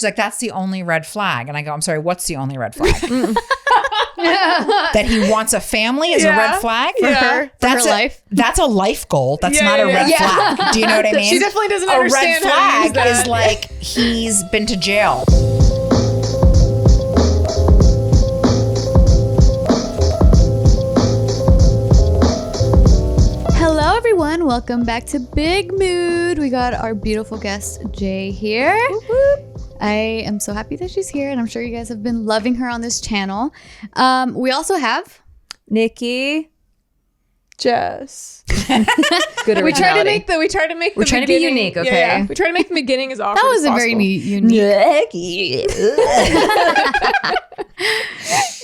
She's like, that's the only red flag. And I go, I'm sorry, what's the only red flag? That he wants a family is a red flag for her. That's her life. That's a life goal. That's not a red flag. Do you know what I mean? She definitely doesn't understand. A red flag is like he's been to jail. Hello everyone, welcome back to Big Mood. We got our beautiful guest Jay here. Whoop, whoop. I am so happy that she's here, and I'm sure you guys have been loving her on this channel. We also have Nikki, Jess. Good. We try to make the. We're trying to be unique, okay? Yeah. We try to make the beginning as awkward. That was as a very unique. Nikki.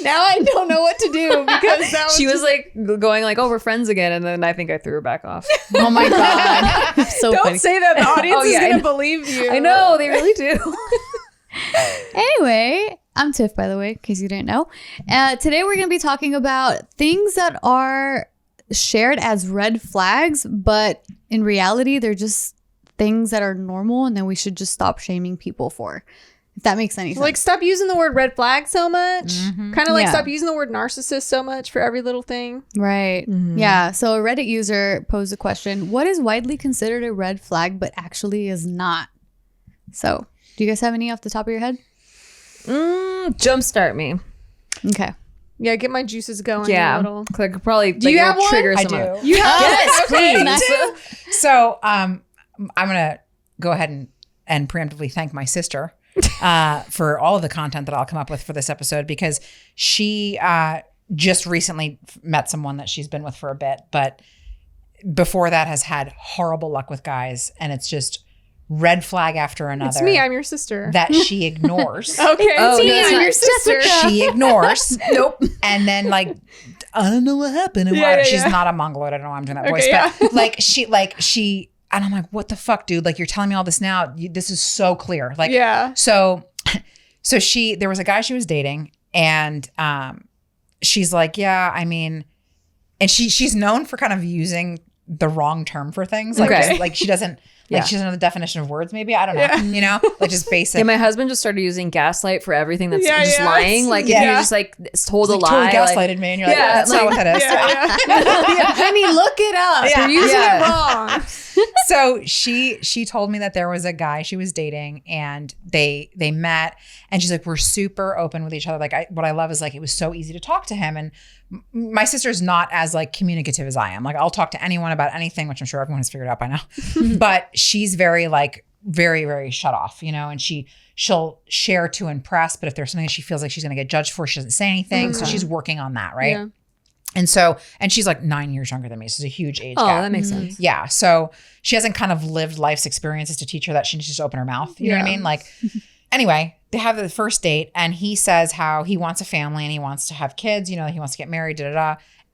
Now I don't know what to do because that was She was like going like, "Oh, we're friends again," and then I think I threw her back off. Oh my god, so Don't funny. say that. The audience is I gonna know. believe you. I know they really do. Anyway, I'm Tiff, by the way, in case you didn't know. Today we're going to be talking about things that are shared as red flags, but in reality, they're just things that are normal and then we should just stop shaming people for. If that makes any sense. Like, stop using the word red flag so much. Mm-hmm. Kind of like Yeah. stop using the word narcissist so much for every little thing. Right. Yeah. So a Reddit user posed a question: what is widely considered a red flag but actually is not? So do you guys have any off the top of your head? Jumpstart me. Okay. Yeah, get my juices going. Yeah, A little. like probably. Do you have one? trigger I some do. of- You have Yes, please. So I'm gonna go ahead and preemptively thank my sister for all of the content that I'll come up with for this episode, because she just recently met someone that she's been with for a bit, but before that has had horrible luck with guys, and it's just red flag after another. It's me. I'm your sister. that she ignores. Okay. Oh, it's me. no, I'm your sister. She ignores. Nope. And then like, I don't know what happened. And Yeah, yeah, she's yeah. not a Mongoloid. I don't know why I'm doing that Okay, voice, yeah. but she, and I'm like, what the fuck, dude? Like, you're telling me all this now. This is so clear. Like, Yeah. So there was a guy she was dating, and she's like, yeah, I mean, and she's known for kind of using the wrong term for things. Like, Okay. just, like she doesn't. Like, she doesn't know the definition of words, maybe. I don't know. Yeah. You know? Like, just basic. Yeah, my husband just started using gaslight for everything that's Yeah, just yeah. lying. Like, if Yeah. you're just like told a like, lie. totally like, gaslighted me, and you're like, Yeah, that's not what that is. Yeah. Honey, look it up. Yeah. You're using Yeah. it wrong. So she told me that there was a guy she was dating, and they met, and she's like, we're super open with each other. Like, what I love is like, it was so easy to talk to him. And my sister's not as like communicative as I am. Like, I'll talk to anyone about anything, which I'm sure everyone has figured out by now. But she's very like, very, very shut off, you know, and she'll share to impress, but if there's something she feels like she's going to get judged for, she doesn't say anything. So she's working on that. Right. Yeah. And she's like 9 years younger than me. So it's a huge age Oh, gap. that makes sense. Yeah. So she hasn't kind of lived life's experiences to teach her that she needs to just open her mouth. You know what I Yeah. mean? Like, anyway, they have the first date, and he says how he wants a family and he wants to have kids, you know, he wants to get married,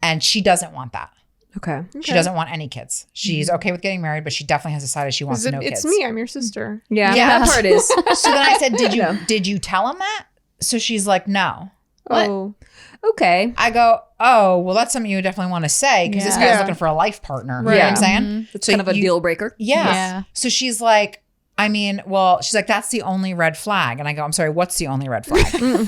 And she doesn't want that. Okay. She doesn't want any kids. She's okay with getting married, but she definitely has decided she wants no It's kids. me. I'm your sister. Yeah, Yeah. that part is. So then I said, did you tell him that? So she's like, no. What? Oh. Okay. I go, oh, well, that's something you definitely want to say, because this Yeah. guy's Yeah. looking for a life partner. You Right. know what I'm saying? It's So kind of a deal breaker. Yeah. Yeah. So she's like, I mean, well, she's like, that's the only red flag. And I go, I'm sorry, what's the only red flag?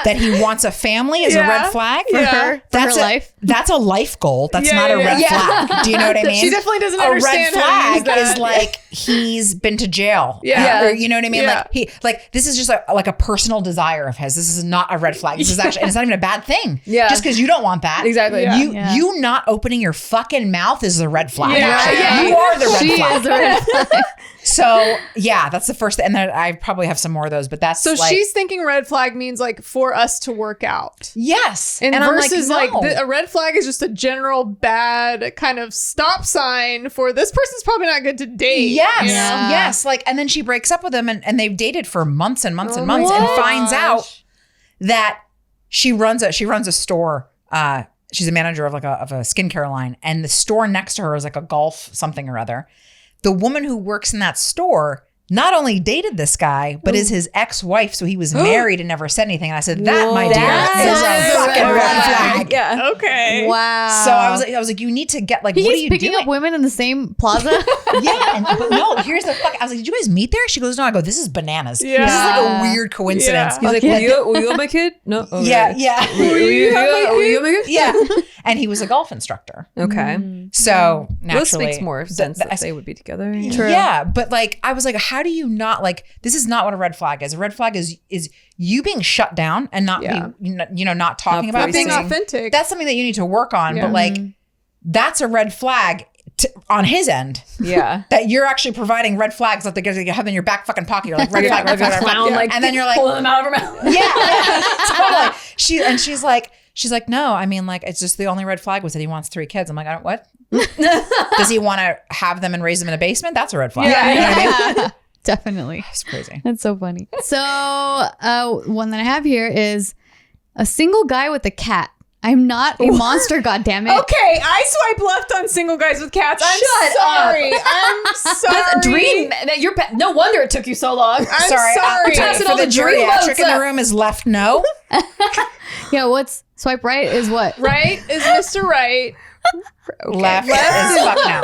That he wants a family is a red flag For Yeah. her, for That's her a life. That's a life goal. That's Yeah, not a yeah, red yeah. flag. Do you know what I mean? She definitely doesn't a red understand how to use flag is that. like he's been to jail. Yeah. Or, you know what I mean? Yeah. Like this is just like a personal desire of his. This is not a red flag. This is actually, and it's not even a bad thing. Yeah. Just because you don't want that. Exactly. Yeah. You not opening your fucking mouth is the red flag. Yeah. Actually. Yeah. You are the red She flag. is the red flag. So yeah, that's the first thing. And then I probably have some more of those, but that's So like, she's thinking red flag means like for us to work out. yes. And I'm versus no. a red flag is just a general bad kind of stop sign for this person's probably not good to date. Yes. you know? Yeah. Yes. Like, and then she breaks up with him, and they've dated for months and months Oh and my months, and gosh. finds out that she runs a store. She's a manager of a skincare line, and the store next to her is like a golf something or other. The woman who works in that store not only dated this guy, but is his ex-wife. So he was married and never said anything. And I said, that, my dear, is a fucking red flag. Yeah. Okay. Wow. So I was like, you need to get like, what are He's you picking doing? up women in the same plaza. Yeah, but no, here's the fuck. I was like, did you guys meet there? She goes, no. I go, this is bananas. Yeah. This is like a weird coincidence. Yeah. He's like, will you have my kid? No. Okay. Yeah. Will you have my kid? Yeah. And he was a golf instructor. Okay. So Well, this naturally, makes more sense that they would be together. Yeah, but like I was like, how do you not like? This is not what a red flag is. A red flag is you being shut down and not being, not talking about Being things. authentic. That's something that you need to work on. Yeah. But like, that's a red flag on his end. Yeah. That you're actually providing red flags that you have in your back fucking pocket. You're like red flag, red flag, red flag. Clown, like, and then you're like, pulling them out of her mouth. yeah, totally. She's like, no, I mean, like, it's just the only red flag was that he wants 3 kids. I'm like, I don't, what? Does he want to have them and raise them in a basement? That's a red flag. Yeah. You know what I mean? Definitely. It's crazy. That's so funny. So, one that I have here is a single guy with a cat. I'm not a monster, goddammit. Okay, I swipe left on single guys with cats. I'm Shut sorry. I'm sorry. That's a dream. That your pet. No wonder it took you so long. I'm Sorry. Passing For all the the dream geriatric votes in the up. room is left no. Yeah, what's swipe right is what? Right is Mr. Right. Left is fuck now.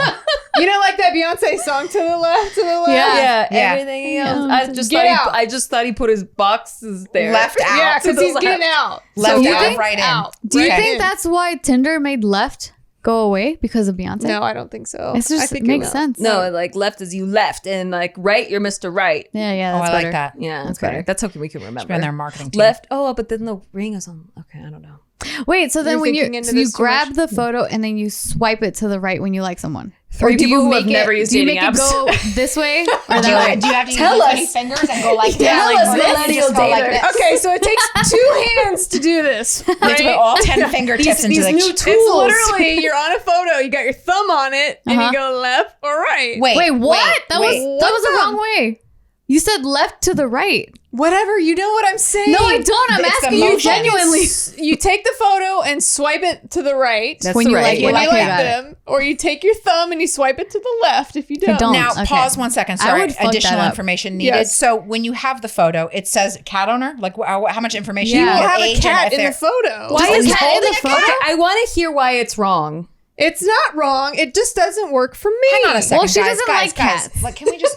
You know, like that Beyonce song, to the left, to the left. Yeah. Yeah. Everything Yeah. else. Get out. I just thought he put his boxes there. Left out. Yeah, To because the he's left. getting out. Left you out, think- right in. Out. Do you Right think in. that's why Tinder made left go away because of Beyonce? No, I don't think so. It's I just think makes it will. sense. No, like left is you left, and like right, you're Mr. Right. Yeah, Oh, that's I better. like that. Yeah, that's better. better. That's something we can remember. Been their marketing team. Left. Oh, but then the ring is on. Okay, I don't know. Wait, so then You're when thinking into so you this too grab much? the photo and then you swipe it to the right when you like someone. Three Or do people you who make have never used do you dating make it apps. go this way or Do that way? you have to Tell use us. any fingers and go like Tell this? us, Or do you millennial just go like dater. this? Okay, so it takes 2 hands to do this. You have to put Right? all 10 fingertips into these the new It's literally, you're on a photo, you got your thumb on it, and Uh-huh. you go left or right. Wait, what? That was What's the up? wrong way. You said left to the right. Whatever, you know what I'm saying. No, I don't. I'm It's the asking you motion. genuinely. You take the photo and swipe it to the right That's When the you right. like it. when Okay, you like got it. them, or you take your thumb and you swipe it to the left if you don't. don't. Now, Okay. pause 1 second. I Sorry, would fuck additional that up. information needed. Yes. So when you have the photo, it says cat owner. Like how much information? Yeah. you You will their have a age and cat if in the they're- photo. Why Just is cat in holding the a photo? cat? I want to hear why it's wrong. It's not wrong. It just doesn't work for me. Hang on a second, Well, she guys, doesn't guys, like guys. cats. Like, can we just?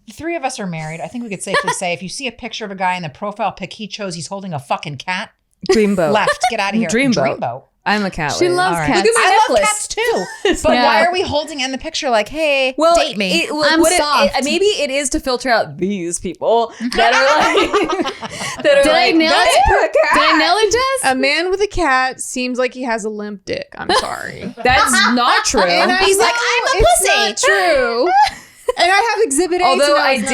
The 3 of us are married. I think we could safely say if you see a picture of a guy in the profile pic he chose, he's holding a fucking cat. Dreamboat. Left. Get out of here. Dreamboat. I'm a cat. She lady. loves All right. cats. Look at my I love necklace. cats too. But Yeah. why are we holding in the picture like, hey, Well, date me? I'm soft. Maybe it is to filter out these people that are like. that are Did I like, nail "That's it? a cat." Did I nail it, Jess? A man with a cat seems like he has a limp dick. I'm sorry. That's not true. And I He's know like, I'm a it's pussy. not true. And I have exhibit A. Although to know I it's not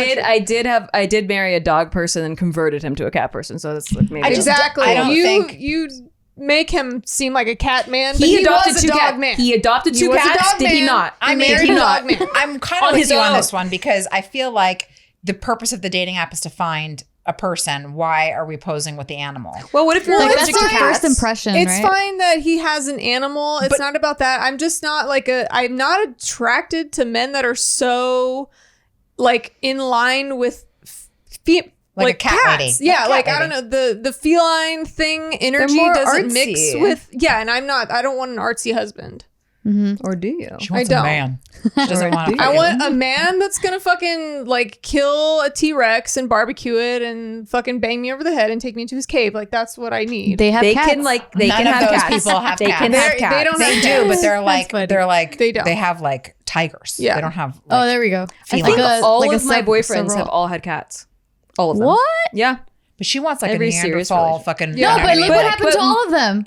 did, true. I did marry a dog person and converted him to a cat person. So that's like maybe. Exactly. I don't you think- you make him seem like a cat man, but He he adopted was a two dog cats. man. He adopted He two was a cats. dog Did he man. not? I Did married he a not? dog man. I'm kind On of with his you on own. this one because I feel like the purpose of the dating app is to find a person. Why are we posing with the animal? Well, what if you're Like, allergic that's to our cats? first impression, It's right? fine that he has an animal. It's But- not about that. I'm just not like I'm not attracted to men that are so like in line with Like a cat cats. lady. Yeah, Like a like cat I don't know, the feline thing energy more doesn't mix artsy. with and I don't want an artsy husband. Or do you? She wants I a don't. man. She doesn't want to. I want a man that's gonna fucking like kill a T-Rex and barbecue it and fucking bang me over the head and take me into his cave. Like that's what I need. They have They cats. can like they None can of have those cats. people have they cats. can have They cats. don't They have do, but cats. they're like funny. They don't. They have like tigers. Yeah. They don't have. Oh, Like, there we go. feline. I think Like a- all like a of my sub- boyfriends several- have all had cats. All of them. What? Yeah. but she wants like Every a serious Neanderthal relationship. fucking. No, you know what but I look mean? what But- happened to all of them.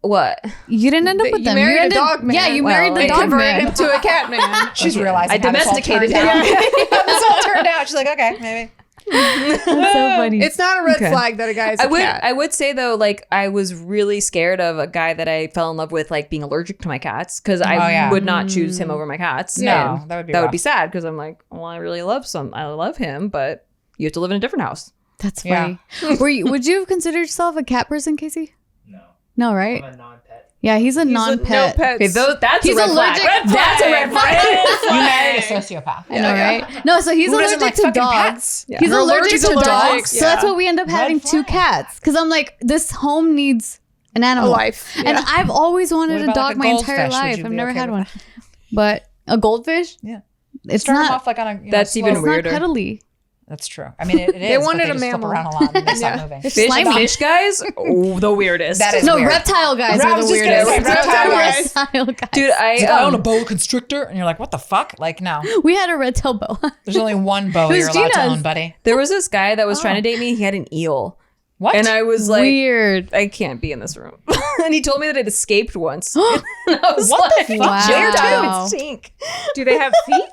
What? You didn't end up You with them. married a ended- dog man. Yeah, you Well, married the I dog Converted him man. to a cat man. She's realizing I how this all domesticated turned out. him. How this all turned out. She's like, okay, maybe. That's so funny. It's not a red Okay. flag that a guy is a cat. I would say though, like I was really scared of a guy that I fell in love with, like being allergic to my cats, because I Oh, yeah. would not choose him over my cats. No, And that would be that would rough. be sad because I'm like, well, I really love I love him, but you have to live in a different house. That's Yeah. funny. Would you have considered yourself a cat person, Casey? No, No, right? I'm a non-pet. Yeah, he's a non-pet. No pets. Okay, that's He's a red flag. allergic- That's a red flag. You married a sociopath. I know, right? No, so he's Who doesn't allergic like to fucking dogs. pets? He's You're allergic to allergic, dogs. So that's yeah. why we end up having 2 flag. cats. Because I'm like, this home needs an A animal. life. And Yeah. I've always wanted What a about, dog like, a my entire goldfish? Would life. you I've be never okay had with one. But a goldfish? Yeah. It's Start them not. off like on a That's slow- even It's weirder. not cuddly. That's true. I mean, it is. They wanted but a just flip mammal. around a lot and they stop Yeah. moving. It's slimy. Fish guys, the weirdest. That is No, weird. reptile guys I are was the just gonna weirdest. say reptile guys. Reptile guys. Dude, I own a boa constrictor, and you're like, what the fuck? Like, no. We had a red tail boa. There's only one boa Who's you're allowed to Gina's? own, buddy. there was this guy that was trying to date me. He had an eel. What? And I was like, Weird. I can't be in this room. And he told me that it escaped once. And I was What like, the fuck? Wow. jumped out of its tank. Do they have feet?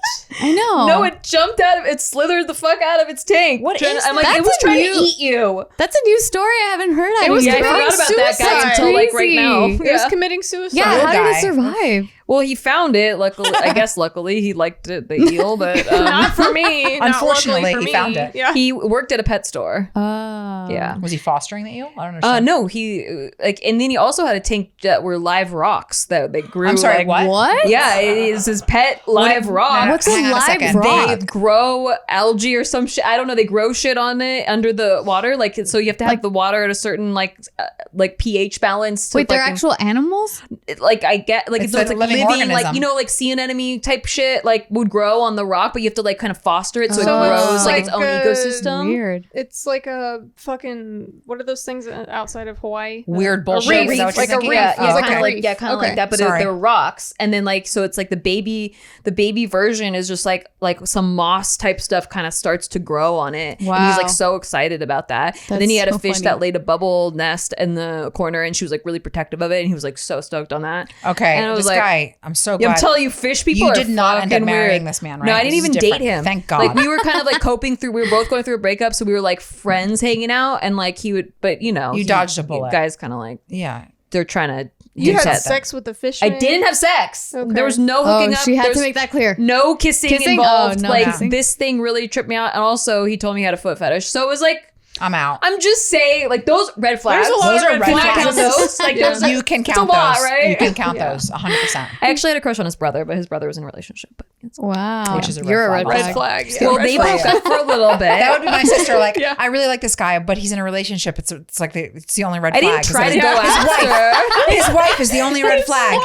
I know. No, it jumped out of it, slithered the fuck out of its tank. What is I'm like, that? it was That's a trying new- to eat you. That's a new story I haven't heard. It was Yeah, I committing forgot about that guy suicide. until like right now. Crazy. It was committing suicide. Yeah, Poor how did it guy. survive? Well, he found it. Luckily, I guess luckily he liked it, the eel, but Not for me. Not Unfortunately, luckily for he me. found it. Yeah. he worked at a pet store. Oh. Yeah. Was he fostering the eel? I don't understand. No, he like, and then he also had a tank that were live rocks that they grew. I'm sorry, like, what? What? Yeah, it is his pet live rock. What's a Hang on a live second. rock? They grow algae or some shit. I don't know. They grow shit on it under the water. Like, so you have to have the water at a certain like pH balance. To Wait, they're fucking- actual animals? like I get like It's it's a like living living, like organism. you know, like sea anemone type shit like would grow on the rock, but you have to like kind of foster it so it So it's grows like its like own a- ecosystem. Weird. It's like a fucking, what are those things outside of Hawaii? Weird bullshit. reef, Is that what you're like a thinking? reef. Yeah, It's yeah, like kind a of reef. like kind of Okay. like that, but Sorry. they're rocks, and then like so it's like the baby version is just like some moss type stuff kind of starts to grow on it, and he's Wow. like so excited about that. And then he had That's a so fish funny. that laid a bubble nest in the corner, and she was like really protective of it, and he was like so stoked on that. Okay, And I was this like- guy, I'm so Yeah, glad. I'm telling you, fish people You are did not end up fucking marrying weird. this man, right? No, I didn't This is even date different. him. Thank God. Like we were kind of like coping through. We were both going through a breakup, so we were like friends hanging out, and like he would, but you know, You dodged a bullet. Guys, kind of like yeah. they're trying to. You use had that. sex with the fish I man? didn't have sex. Okay. There was no Oh, hooking up. she had to There's make that clear. no kissing, Kissing? involved. Oh, no like kissing. this thing really tripped me out, and also he told me he had a foot fetish. So it was like. I'm out. I'm just saying, like those red flags. There's a lot Those of are red red flags. flags. Those, like, Yeah. those are- You can it's a count lot, those. right? You can count Yeah. those 100%. I actually had a crush on his brother, but his brother was in a relationship. But it's Wow. Which is a red You're a red flag. flag. Red flag. Yeah, well, red they flag. broke up for a little bit. That would be my sister. Like, Yeah. I really like this guy, but he's in a relationship. It's like it's the only red I flag. didn't try to His go wife- after. His wife is the only red flag.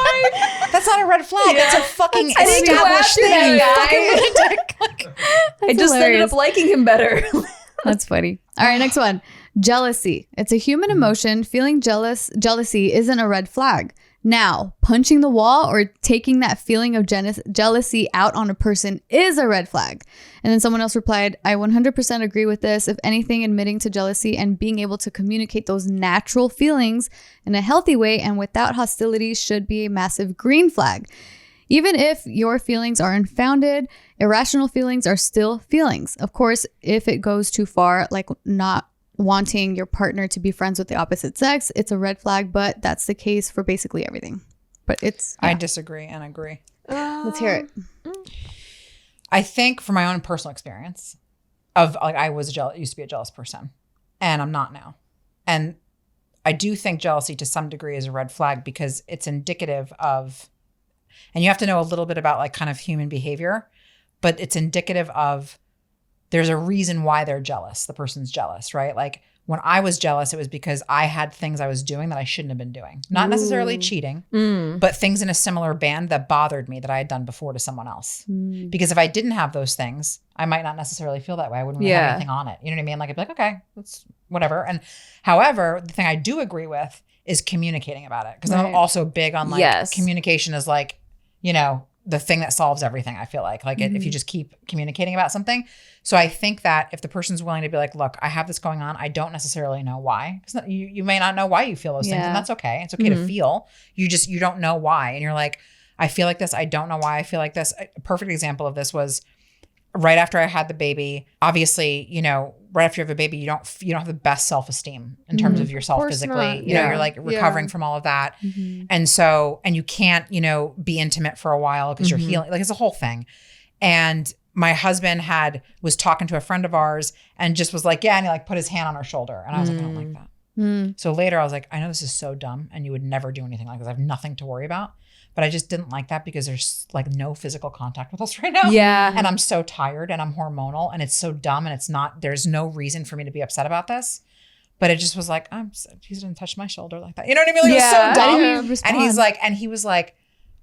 That's not a red flag. That's a fucking I didn't go established after thing. that You guy. fucking I just ended up liking him better. That's funny. All right, next one. Jealousy. It's a human emotion. Feeling jealousy isn't a red flag. Now, punching the wall or taking that feeling of jealousy out on a person is a red flag. And then someone else replied, I 100% agree with this. If anything, admitting to jealousy and being able to communicate those natural feelings in a healthy way and without hostility should be a massive green flag. Even if your feelings are unfounded, irrational feelings are still feelings. Of course, if it goes too far, like not wanting your partner to be friends with the opposite sex, it's a red flag, but that's the case for basically everything. But it's, I disagree and agree. let's hear it. I think from my own personal experience of like I was used to be a jealous person and I'm not now. And I do think jealousy to some degree is a red flag because it's indicative of, and you have to know a little bit about like kind of human behavior, but it's indicative of there's a reason why they're jealous. The person's jealous, right? Like when I was jealous, it was because I had things I was doing that I shouldn't have been doing. Not necessarily cheating, but things in a similar band that bothered me that I had done before to someone else. Because if I didn't have those things, I might not necessarily feel that way. I wouldn't really have anything on it. You know what I mean? Like I'd be like, okay, that's whatever. And however, the thing I do agree with is communicating about it. Because I'm also big on like communication is like, you know, the thing that solves everything. I feel like if you just keep communicating about something. So I think that if the person's willing to be like, look, I have this going on. I don't necessarily know why. Because you may not know why you feel those things, and that's okay. It's okay to feel. You don't know why, and you're like, I feel like this. I don't know why I feel like this. A perfect example of this was right after I had the baby. Obviously, you know, right after you have a baby, you don't have the best self-esteem in terms of yourself course physically. not. You know, Yeah. you're like recovering from all of that. And so, and you can't, you know, be intimate for a while because you're healing. Like it's a whole thing. And my husband was talking to a friend of ours and just was like, yeah. And he like put his hand on her shoulder. And I was like, I don't like that. So later I was like, I know this is so dumb and you would never do anything like this. I have nothing to worry about. But I just didn't like that because there's like no physical contact with us right now. Yeah. And I'm so tired and I'm hormonal and it's so dumb and there's no reason for me to be upset about this. But it just was like, he didn't touch my shoulder like that. You know what I mean? Like, it was so dumb. And he was like,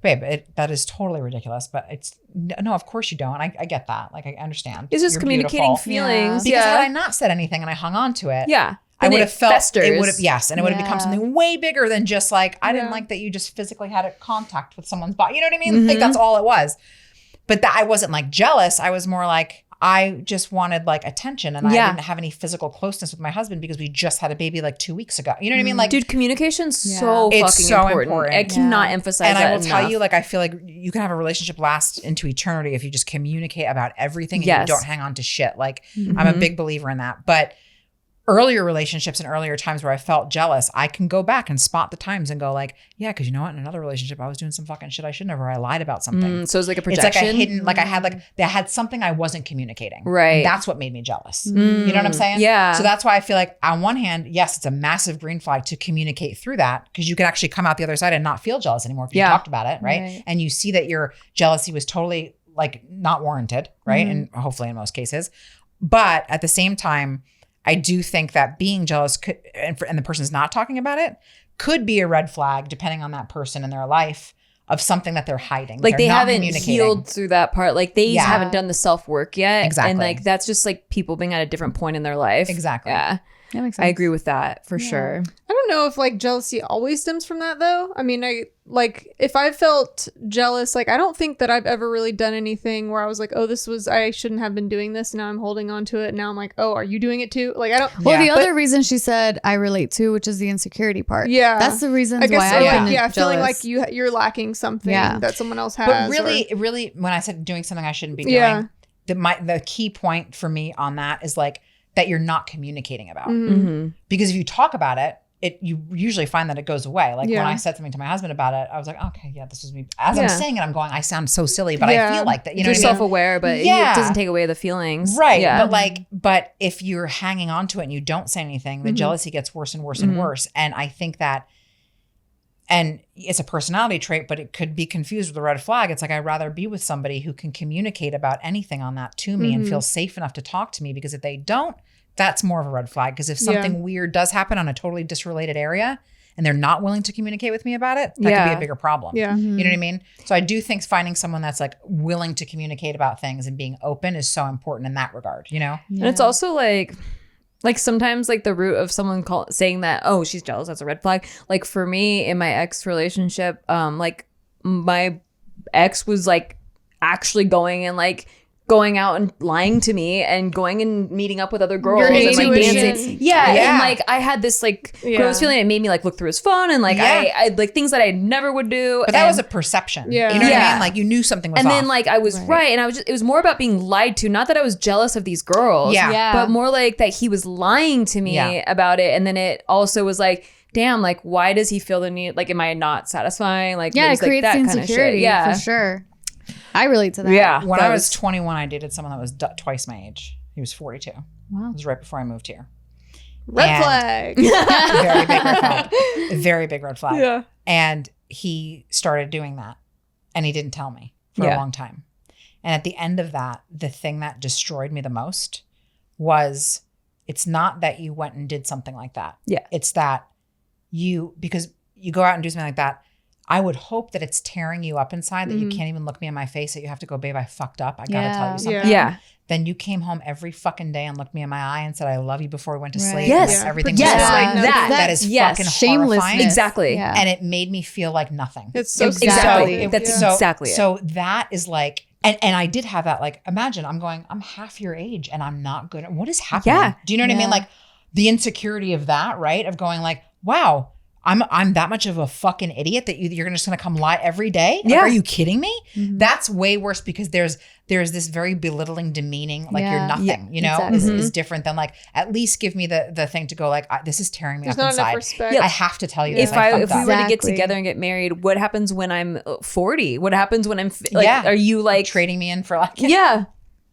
babe, that is totally ridiculous. But it's no, of course you don't. I get that. Like, I understand. It's just You're communicating beautiful. feelings. Because had I not said anything and I hung on to it, I would have felt it would have, and it would have become something way bigger than just like, I didn't like that you just physically had a contact with someone's body. You know what I mean? Like, that's all it was. But I wasn't like jealous. I was more like, I just wanted like attention and I didn't have any physical closeness with my husband because we just had a baby like 2 weeks ago. You know what I mean? Like, dude, communication's so important. I cannot emphasize that enough. And I will tell you, like, I feel like you can have a relationship last into eternity if you just communicate about everything and you don't hang on to shit. Like, I'm a big believer in that. But earlier relationships and earlier times where I felt jealous, I can go back and spot the times and go like, yeah, because you know what? In another relationship, I was doing some fucking shit I shouldn't have, or I lied about something. So it's like a projection. It's like a hidden, like they had something I wasn't communicating. Right. And that's what made me jealous. You know what I'm saying? Yeah. So that's why I feel like on one hand, yes, it's a massive green flag to communicate through that because you can actually come out the other side and not feel jealous anymore if you talked about it, right? And you see that your jealousy was totally like not warranted, right? And hopefully in most cases. But at the same time, I do think that being jealous could, and the person's not talking about it, could be a red flag depending on that person in their life of something that they're hiding. Like they haven't healed through that part. Like they haven't done the self-work yet. Exactly. And like that's just like people being at a different point in their life. Exactly. Yeah. That makes sense. I agree with that for sure. I don't know if like jealousy always stems from that though. I mean, if I felt jealous, like I don't think that I've ever really done anything where I was like, oh, I shouldn't have been doing this. Now I'm holding on to it. Now I'm like, oh, are you doing it too? Like I don't. Well, the other reason she said I relate to, which is the insecurity part. Yeah, that's the reason why I've been feeling like you're lacking something that someone else has. But really, when I said doing something I shouldn't be doing, the key point for me on that is like that you're not communicating about. Because if you talk about it, you usually find that it goes away. Like when I said something to my husband about it, I was like, okay, yeah, this was me. As I'm saying it, I'm going, I sound so silly, but I feel like that. You know, you're self-aware, but it doesn't take away the feelings, right? Yeah. But if you're hanging on to it and you don't say anything, the jealousy gets worse and worse and worse. And I think that, and it's a personality trait, but it could be confused with a red flag. It's like, I'd rather be with somebody who can communicate about anything on that to me and feel safe enough to talk to me, because if they don't, that's more of a red flag. Because if something weird does happen on a totally disrelated area and they're not willing to communicate with me about it, that could be a bigger problem. Yeah. You know what I mean? So I do think finding someone that's like willing to communicate about things and being open is so important in that regard, you know? And it's also like sometimes like the root of someone saying that, oh, she's jealous, that's a red flag. Like for me in my ex relationship, like my ex was like actually going out and lying to me and going and meeting up with other girls and like dancing. And like I had this like gross feeling. It made me like look through his phone and like I like things that I never would do. But that was a perception. You know what I mean? Like you knew something was off. And then like I was right. And I was it was more about being lied to. Not that I was jealous of these girls. But more like that he was lying to me about it. And then it also was like, damn, like why does he feel the need? Like, am I not satisfying? Like, it creates that insecurity. Kind of shit. For sure. I relate to that. Yeah. When I was 21, I dated someone that was twice my age. He was 42. Wow. It was right before I moved here. Red flag. Very big red flag. Very big red flag. Yeah. And he started doing that. And he didn't tell me for a long time. And at the end of that, the thing that destroyed me the most was, it's not that you went and did something like that. Yeah. It's that because you go out and do something like that, I would hope that it's tearing you up inside, that you can't even look me in my face, that you have to go, babe, I fucked up. I gotta tell you something. Yeah. Then you came home every fucking day and looked me in my eye and said, I love you before we went to sleep. Yes. Everything was fine. That is fucking horrifying. Exactly. Yeah. And it made me feel like nothing. It's so exactly. That's exactly it. So that is like, and I did have that, like, imagine I'm half your age and I'm not good at what is happening. Yeah. Do you know what I mean? Like the insecurity of that, right? Of going like, wow, I'm that much of a fucking idiot that you're just gonna come lie every day? Like, are you kidding me? That's way worse, because there's this very belittling, demeaning, like you're nothing, you know, is different than like, at least give me the thing to go like, this is tearing me up inside. I have to tell you this. If we were to get together and get married, what happens when I'm 40? What happens when I'm like, are you like trading me in for like,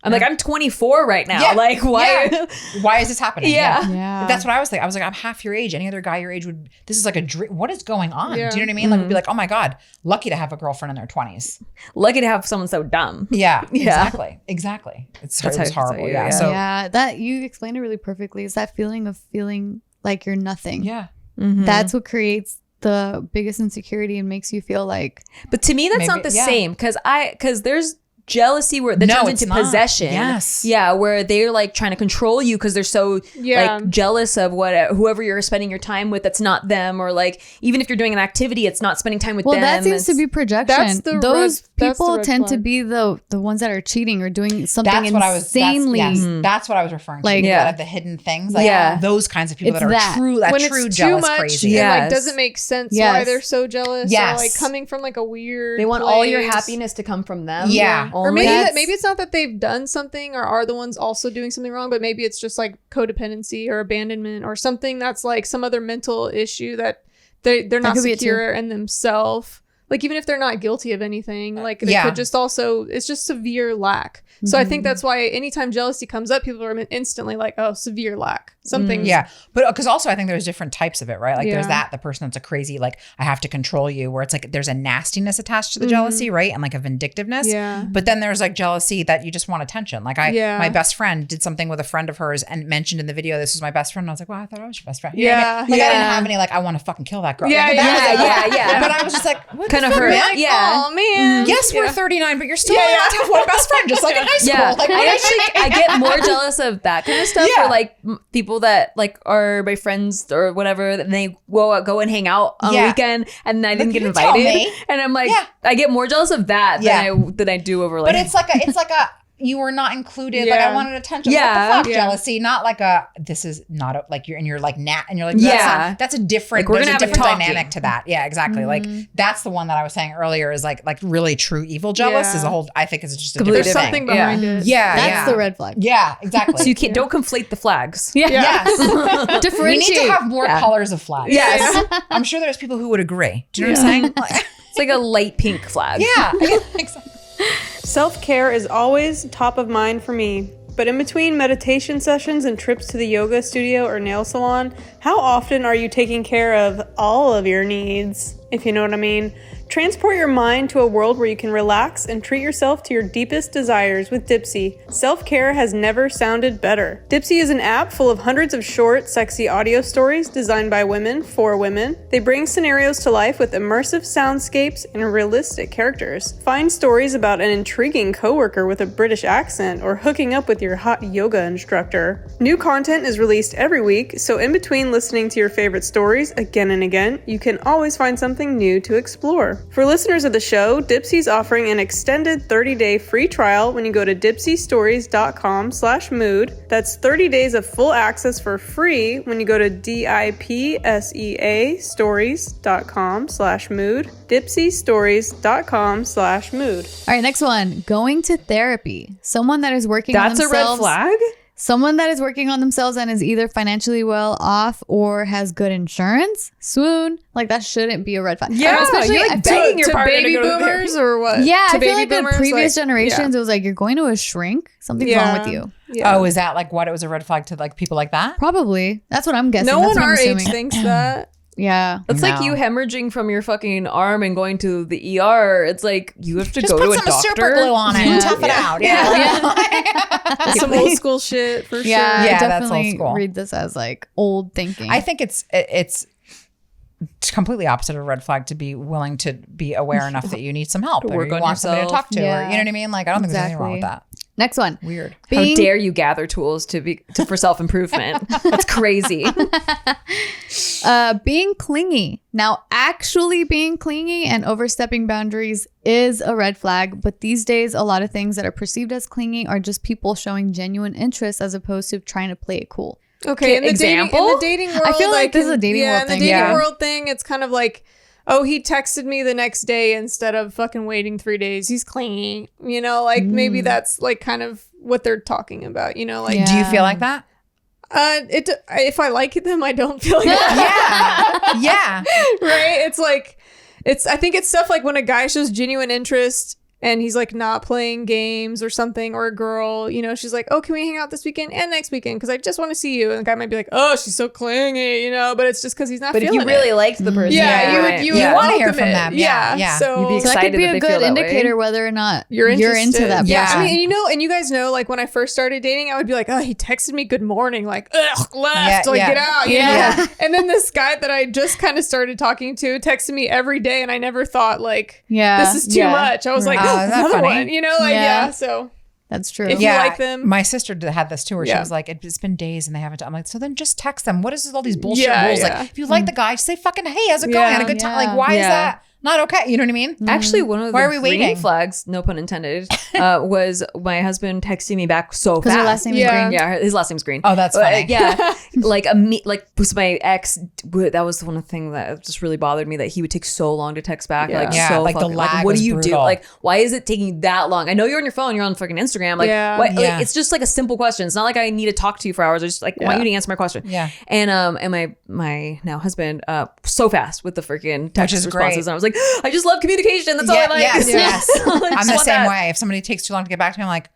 I'm like, I'm 24 right now. Yeah. Like, why? Yeah. Why is this happening? Yeah. Yeah. That's what I was thinking. I was like, I'm half your age. Any other guy your age would, this is like a dream. What is going on? Yeah. Do you know what I mean? Like, would be like, oh my God, lucky to have a girlfriend in their 20s. Lucky to have someone so dumb. Yeah, Yeah. exactly. It's That's how- horrible. yeah. So yeah, that you explained it really perfectly. Is that feeling of feeling like you're nothing. yeah. Mhm. That's what creates the biggest insecurity and makes you feel like But to me, that's Maybe- not the yeah. same because there's jealousy where that No, turns it's into not. possession. Yes. Yeah, where they're like trying to control you because they're so Yeah. like jealous of whoever you're spending your time with that's not them, or like even if you're doing an activity, it's not spending time with well them. that seems to It's- be projection. That's the Those red- that's the people red tend to flag. be the ones that are cheating or doing something That's what I was. insanely That's what I was referring to. Like- Like, Yeah. the hidden things. Like, Yeah. those kinds of people It's that are that. true. When True it's jealous, too much crazy. and like Yes. doesn't make sense Yes. why they're so jealous. Yes. Or like coming from like a weird. they want all your place. happiness to come from them. Yeah. Or Only. maybe That's- maybe it's not that they've done something or are the ones also doing something wrong, but maybe it's just like codependency or abandonment or something that's like some other mental issue that they're not could be it too. secure in themselves. Like even if they're not guilty of anything, like they Yeah. could just also it's just severe lack. So I think that's why anytime jealousy comes up, people are instantly like, oh, severe lack. Something. Yeah, but because also I think there's different types of it, right? Like there's Yeah. the person that's a crazy, like I have to control you, where it's like there's a nastiness attached to the jealousy, right? And like a vindictiveness. Yeah. But then there's like jealousy that you just want attention. Like Yeah. my best friend did something with a friend of hers and mentioned in the video, this was my best friend. And I was like, well, I thought I was your best friend. You know what I mean? Like I didn't Yeah. have any like I want to fucking kill that girl. Yeah, Like, that yeah, was, yeah. But I was just like, what Kind the of fuck, hurt. man? Like, Yeah. oh man. Yes, we're Yeah. 39, but you're still Yeah, allowed to have one best friend, just like in high school. Yeah, Like, I get more jealous of that kind of stuff. Yeah. For like people that like are my friends or whatever, and they go and hang out on Yeah. a weekend, and I didn't Like, get you tell invited, me. and I'm like, Yeah. I get more jealous of that than I do over like. But it's like a you were not included. Like Yeah. I wanted attention. Yeah. What the fuck, Yeah. jealousy? Not like this is not a, like you're and you're like and you're like Yeah. that's a different. Like, we're there's gonna a have a different talking. dynamic to that. Yeah, exactly. Like that's the one that I was saying earlier is like really true evil jealous Yeah. is a whole. I think is just a Completely different There's thing. something behind it. Yeah, that's yeah. the red flag. Yeah, exactly. so you can't don't conflate the flags. Yeah. Yes. we Differentiate. need to have more colors of flags. Yes. I'm sure there's people who would agree. Do you know what I'm saying? Like, It's like a light pink flag. yeah. Exactly. Self-care is always top of mind for me. But in between meditation sessions and trips to the yoga studio or nail salon, how often are you taking care of all of your needs, if you know what I mean? Transport your mind to a world where you can relax and treat yourself to your deepest desires with Dipsy. Self-care has never sounded better. Dipsy is an app full of hundreds of short, sexy audio stories designed by women for women. They bring scenarios to life with immersive soundscapes and realistic characters. Find stories about an intriguing coworker with a British accent or hooking up with your hot yoga instructor. New content is released every week, so in between listening to your favorite stories again and again, you can always find something new to explore. For listeners of the show, Dipsy's offering an extended 30-day free trial when you go to dipsystories.com/mood. That's 30 days of full access for free when you go to DIPSEA stories.com/mood. dipsystories.com/mood. All right, next one. Going to therapy. Someone that is working That's on a red themselves. flag. Someone that is working on themselves and is either financially well off or has good insurance. Swoon. Like that shouldn't be a red flag. Yeah, especially you're like I feel begging like- your to partner baby to go to boomers or what? yeah, to I feel like the boomers, previous like, generations, it was like you're going to a shrink. Something's wrong with you. Yeah. Oh, is that like what? It was a red flag to like people like that? Probably. That's what I'm guessing. No That's one what I'm our age assuming. thinks that. Yeah. It's like No. you hemorrhaging from your fucking arm and going to the ER. It's like you have to Just go put to a some doctor. super glue on it and tough it out. Yeah. Some old school shit for Yeah, Yeah, I that's old definitely school. read this as like old thinking. I think it's completely opposite of a red flag to be willing to be aware enough that you need some help or work you on want somebody to yourself. talk to or Yeah. you know what I mean? Like I don't think there's anything wrong with that. Next one. Weird. How dare you gather tools for self improvement? That's crazy. Being clingy. Now, actually being clingy and overstepping boundaries is a red flag, but these days, a lot of things that are perceived as clingy are just people showing genuine interest as opposed to trying to play it cool. Okay, in the Example? dating world, I feel like this is a dating world in thing. the dating Yeah. world thing, it's kind of like, oh, he texted me the next day instead of fucking waiting 3 days. He's clingy, you know, like maybe that's like kind of what they're talking about, you know, like Yeah. Do you feel like that? if I like them, I don't feel like that. Yeah. Right? It's like I think it's stuff like when a guy shows genuine interest and he's like not playing games or something, or a girl, you know, she's like, oh, can we hang out this weekend and next weekend? Because I just want to see you. And the guy might be like, oh, she's so clingy, you know, but it's just because he's not But if feeling you really it. liked the person, You would want to hear welcome from it. them. Yeah. So You'd be So that could excited be that a they feel good that way. indicator whether or not you're into interested. that Yeah. person. I mean, and you guys know, like when I first started dating, I would be like, oh, he texted me good morning, like, ugh, left, get out, you know? And then this guy that I just kind of started talking to texted me every day, and I never thought like, this is too much. I was like, Oh, isn't that another funny? one, you know, like, so That's true. If you like them. My sister had this too, where she was like, it's been days and they haven't. I'm like, so then just text them. What is all these bullshit rules? Like, if you like the guy, just say fucking, hey, how's it going? Had a good time. Like, why is that not okay? You know what I mean? Actually, one of Why the are we green waiting? flags, no pun intended, was my husband texting me back so fast. Because her last name is Green. Yeah, his last name's Green. Oh, that's funny. Yeah, like was my ex. That was one of the things that just really bothered me, that he would take so long to text back. Yeah. Like, Yeah, so like the fucking, lag what was do you do? brutal. Like, why is it taking that long? I know you're on your phone. You're on fucking Instagram. Like, why, like, it's just like a simple question. It's not like I need to talk to you for hours. I just like want you to answer my question. Yeah. And my now husband, so fast with the freaking text is responses. great. And I was like, I just love communication. That's all I like. Yes. I I'm just the want same that. way. If somebody takes too long to get back to me, I'm like,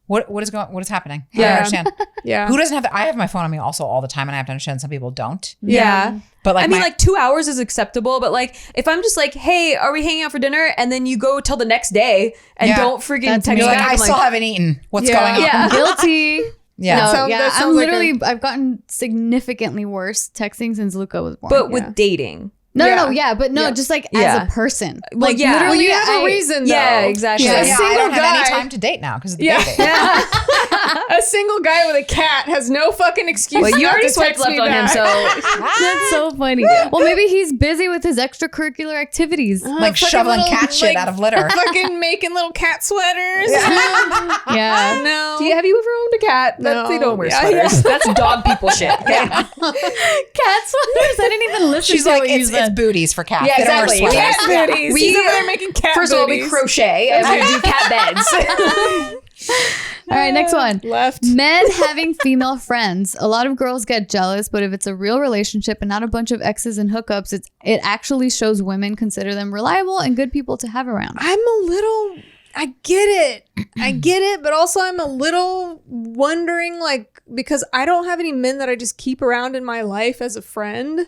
what is happening? I Yeah. don't understand. Yeah. Who doesn't have I have my phone on me also all the time, and I have to understand some people don't. Yeah. But like, I mean, like 2 hours is acceptable, but like if I'm just like, hey, are we hanging out for dinner? And then you go till the next day and don't freaking That's text me. you're like, back. I I'm still haven't eaten. What's going on? Yeah. Guilty. Yeah. No, That yeah, sounds I'm like literally, I've gotten significantly worse texting since Luca was born. but with dating. No, but just like Yeah. as a person. Well, Like yeah. literally, Well, you have a reason, though. Yeah, exactly. Yeah. I single don't have guy- any time to date now because of the Yeah. dating. A single guy with a cat has no fucking excuse. Well, you not already to swiped text left me on him, back. so That's so funny. Well, maybe he's busy with his extracurricular activities. Like fucking shoveling little, cat shit like, out of litter. fucking making little cat sweaters. Yeah. No. have you ever owned a cat? No. They don't wear Yeah, sweaters. That's dog people shit. Okay? Cat sweaters. I didn't even listen She's to like, what you it's said. booties for cats. Yeah, They don't wear exactly. sweaters. Cat booties. We- He's over there making cat First of all, we booties. crochet and we do cat beds. All right, next one. Left. Men having female friends. A lot of girls get jealous, but if it's a real relationship and not a bunch of exes and hookups, it actually shows women consider them reliable and good people to have around. I get it, but also I'm a little wondering, like, because I don't have any men that I just keep around in my life as a friend.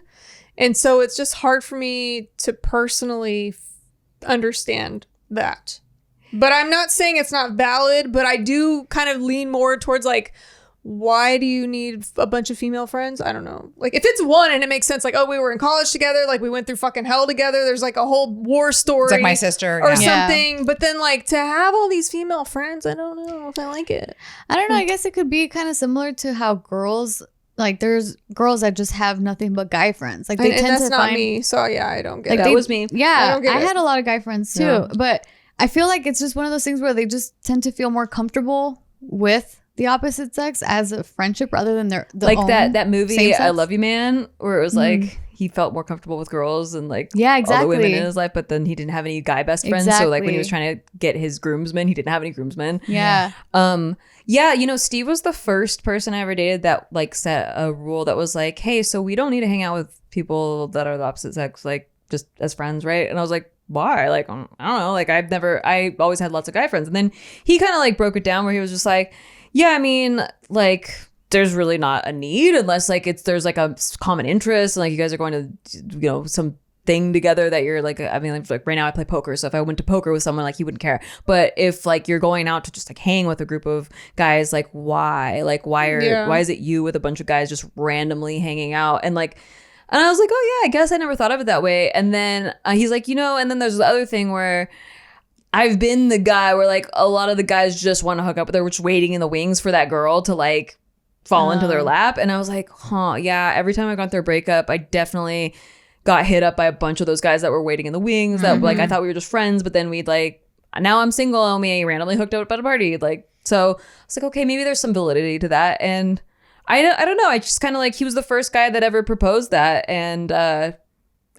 And so it's just hard for me to personally understand that. But I'm not saying it's not valid, but I do kind of lean more towards like, why do you need a bunch of female friends? I don't know. Like if it's one and it makes sense, like, oh, we were in college together, like we went through fucking hell together. There's like a whole war story. It's like my sister. Or yeah. something. But then like to have all these female friends, I don't know if I like it. I don't know. I guess it could be kind of similar to how girls, like there's girls that just have nothing but guy friends. Like they And tend that's to not find me. So yeah, I don't get like it. That was me. I Yeah, don't get I it. had a lot of guy friends too, Yeah. but I feel like it's just one of those things where they just tend to feel more comfortable with the opposite sex as a friendship rather than the Like own that movie same I sex. Love You Man, where it was like he felt more comfortable with girls and like Yeah, all the women exactly. in his life, but then he didn't have any guy best friends. So like when he was Exactly. trying to get his groomsmen, he didn't have any groomsmen. Yeah. Yeah, you know, Steve was the first person I ever dated that like set a rule that was like, hey, so we don't need to hang out with people that are the opposite sex, like just as friends, right? And I was like, why? Like, I don't know. Like I always had lots of guy friends. And then he kind of like broke it down where he was just like, yeah, I mean, like there's really not a need unless like there's like a common interest and like you guys are going to, you know, some thing together that you're like, I mean, like right now I play poker. So if I went to poker with someone, like he wouldn't care. But if like you're going out to just like hang with a group of guys, like why? Like why is it you with a bunch of guys just randomly hanging out? And I was like, oh yeah, I guess I never thought of it that way. And then he's like, you know, and then there's the other thing where I've been the guy where like a lot of the guys just want to hook up, but they're just waiting in the wings for that girl to like fall into their lap. And I was like, yeah, every time I got through a breakup, I definitely got hit up by a bunch of those guys that were waiting in the wings that like I thought we were just friends, but then we'd like, now I'm single and we randomly hooked up at a party. Like, so I was like, okay, maybe there's some validity to that. And I don't know. I just kind of like, he was the first guy that ever proposed that. And I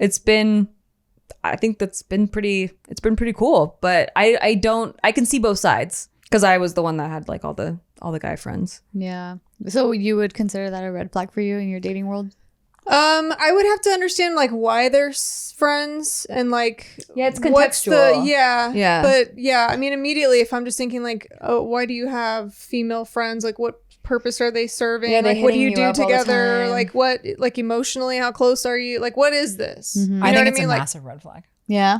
think it's been pretty cool, but I can see both sides because I was the one that had like all the guy friends. Yeah. So you would consider that a red flag for you in your dating world? I would have to understand like why they're friends and like it's what's contextual. yeah. But yeah, I mean immediately if I'm just thinking like, oh, why do you have female friends? Like what purpose are they serving? Yeah, they like what do hitting you you do up all the together? time. Like what like emotionally, how close are you? Like what is this? Mhm. You know I think what I it's mean? a Like massive red flag. Yeah.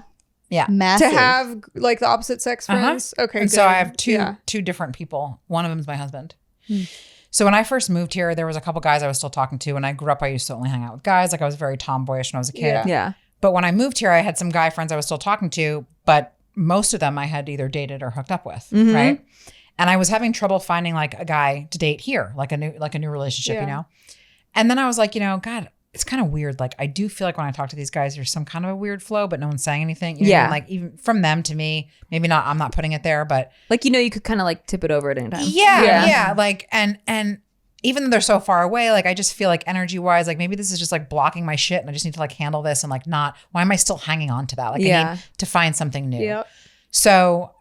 Yeah. Massive. to have like the opposite sex friends. Okay. And good. so I have Yeah. two different people. One of them is my husband. Hmm. So when I first moved here, there was a couple guys I was still talking to. When I grew up, I used to only hang out with guys. Like I was very tomboyish when I was a kid. Yeah. Yeah. But when I moved here, I had some guy friends I was still talking to, but most of them I had either dated or hooked up with, Mhm. right? And I was having trouble finding like a guy to date here, like a new relationship, Yeah. you know? And then I was like, God, it's kind of weird. Like I do feel like when I talk to these guys, there's some kind of a weird flow, but no one's saying anything. You know what I mean? Yeah. Like even from them to me, maybe not, I'm not putting it there, but Like, you could kind of like tip it over at any time. yeah. Like, and even though they're so far away, like I just feel like energy wise, like maybe this is just like blocking my shit and I just need to like handle this and like why am I still hanging on to that? Like I need to find something new. Yep. So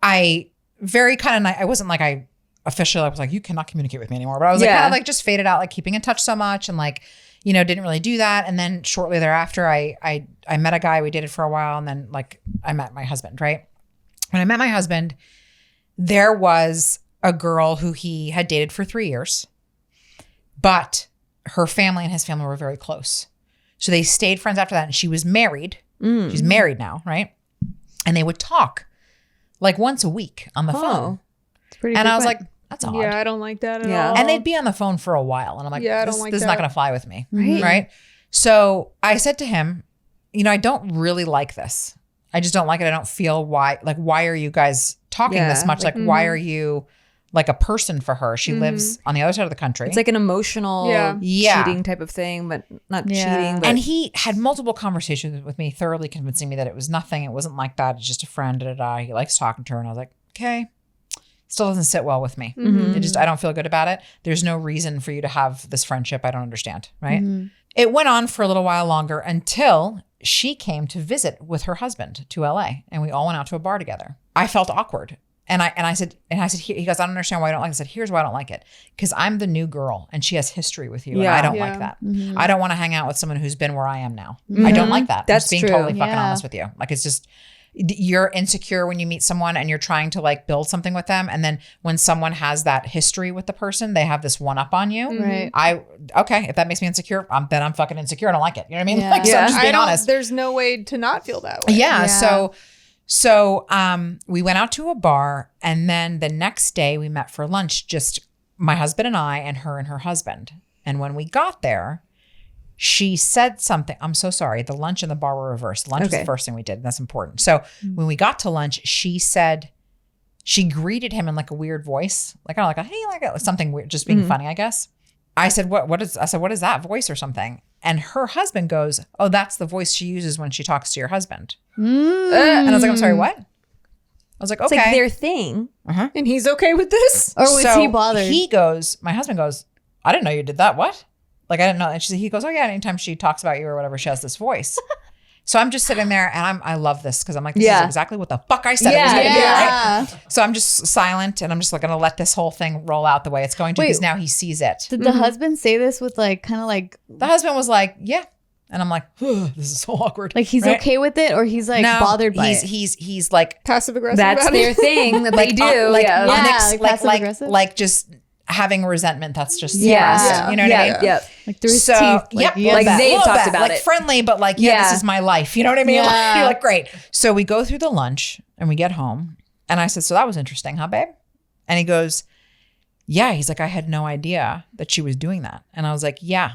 I very kind of, I wasn't like, I officially was like, you cannot communicate with me anymore. But I was like, kind of like just faded out, like keeping in touch so much and like, didn't really do that. And then shortly thereafter, I met a guy, we dated for a while. And then like, I met my husband, right? When I met my husband, there was a girl who he had dated for 3 years, but her family and his family were very close. So they stayed friends after that. And she was married. She's married now, right? And they would talk like once a week on the phone. It's pretty And I was frequent. like, that's odd. Yeah, I don't like that at Yeah. all. And they'd be on the phone for a while. And I'm like, Yeah, I this, don't like this is that. not going to fly with me. Right. Right. So I said to him, I don't really like this. I just don't like it. I don't feel why are you guys talking Yeah, this much? Like, why are you like a person for her? She lives on the other side of the country. It's like an emotional Yeah. cheating type of thing, but not Yeah. cheating. But and he had multiple conversations with me, thoroughly convincing me that it was nothing. It wasn't like that. It's just a friend. He likes talking to her. And I was like, okay. Still doesn't sit well with me. I don't feel good about it. There's no reason for you to have this friendship. I don't understand. Right. It went on for a little while longer until she came to visit with her husband to LA and we all went out to a bar together. I felt awkward. And I said, he goes, I don't understand why I don't like it. I said, here's why I don't like it. Because I'm the new girl and she has history with you. And I don't like that. I don't want to hang out with someone who's been where I am now. I don't like that. That's I'm just being true. totally fucking Yeah. honest with you. Like, it's just, you're insecure when you meet someone and you're trying to like build something with them. And then when someone has that history with the person, they have this one up on you. Right. Okay, if that makes me insecure, then I'm fucking insecure. I don't like it. You know what I mean? Yeah. Like, so I'm just I being don't, honest. there's no way to not feel that way. Yeah. Yeah. So we went out to a bar and then the next day we met for lunch, just my husband and I and her husband. And when we got there, she said something. I'm so sorry. The lunch and the bar were reversed. Lunch was the first thing we did. That's important. So when we got to lunch, she said, she greeted him in like a weird voice, like kind of like a, hey, like something weird, just being funny, I guess. I said, what is that voice or something? And her husband goes, oh, that's the voice she uses when she talks to your husband. And I was like, I'm sorry, what? I was like, okay. it's like their thing. And he's okay with this? Or was So he bothered? my husband goes, I didn't know you did that. What? Like, I didn't know. And he goes, oh yeah, anytime she talks about you or whatever, she has this voice. So I'm just sitting there and I love this because I'm like, this is exactly what the fuck I said it was going to be, right? So I'm just silent and I'm just like going to let this whole thing roll out the way it's going to because now he sees it. Did the husband say this with like kind of like The husband was like, yeah. And I'm like, this is so awkward. like he's Right? okay with it or he's like bothered by it? He's like, Passive aggressive. That's about their it. thing that they do. like, Yeah, like like, passive-aggressive? like just having resentment. That's just Yeah. suppressed, you know what I mean? Yep. like through his So, teeth. yep, yeah, like that. they've little talked bit, about like it. friendly, but like, this is my life. You know what I mean? Yeah. You're like, great. So we go through the lunch and we get home and I said, so that was interesting, huh, babe? And he goes, yeah. He's like, I had no idea that she was doing that. And I was like, yeah,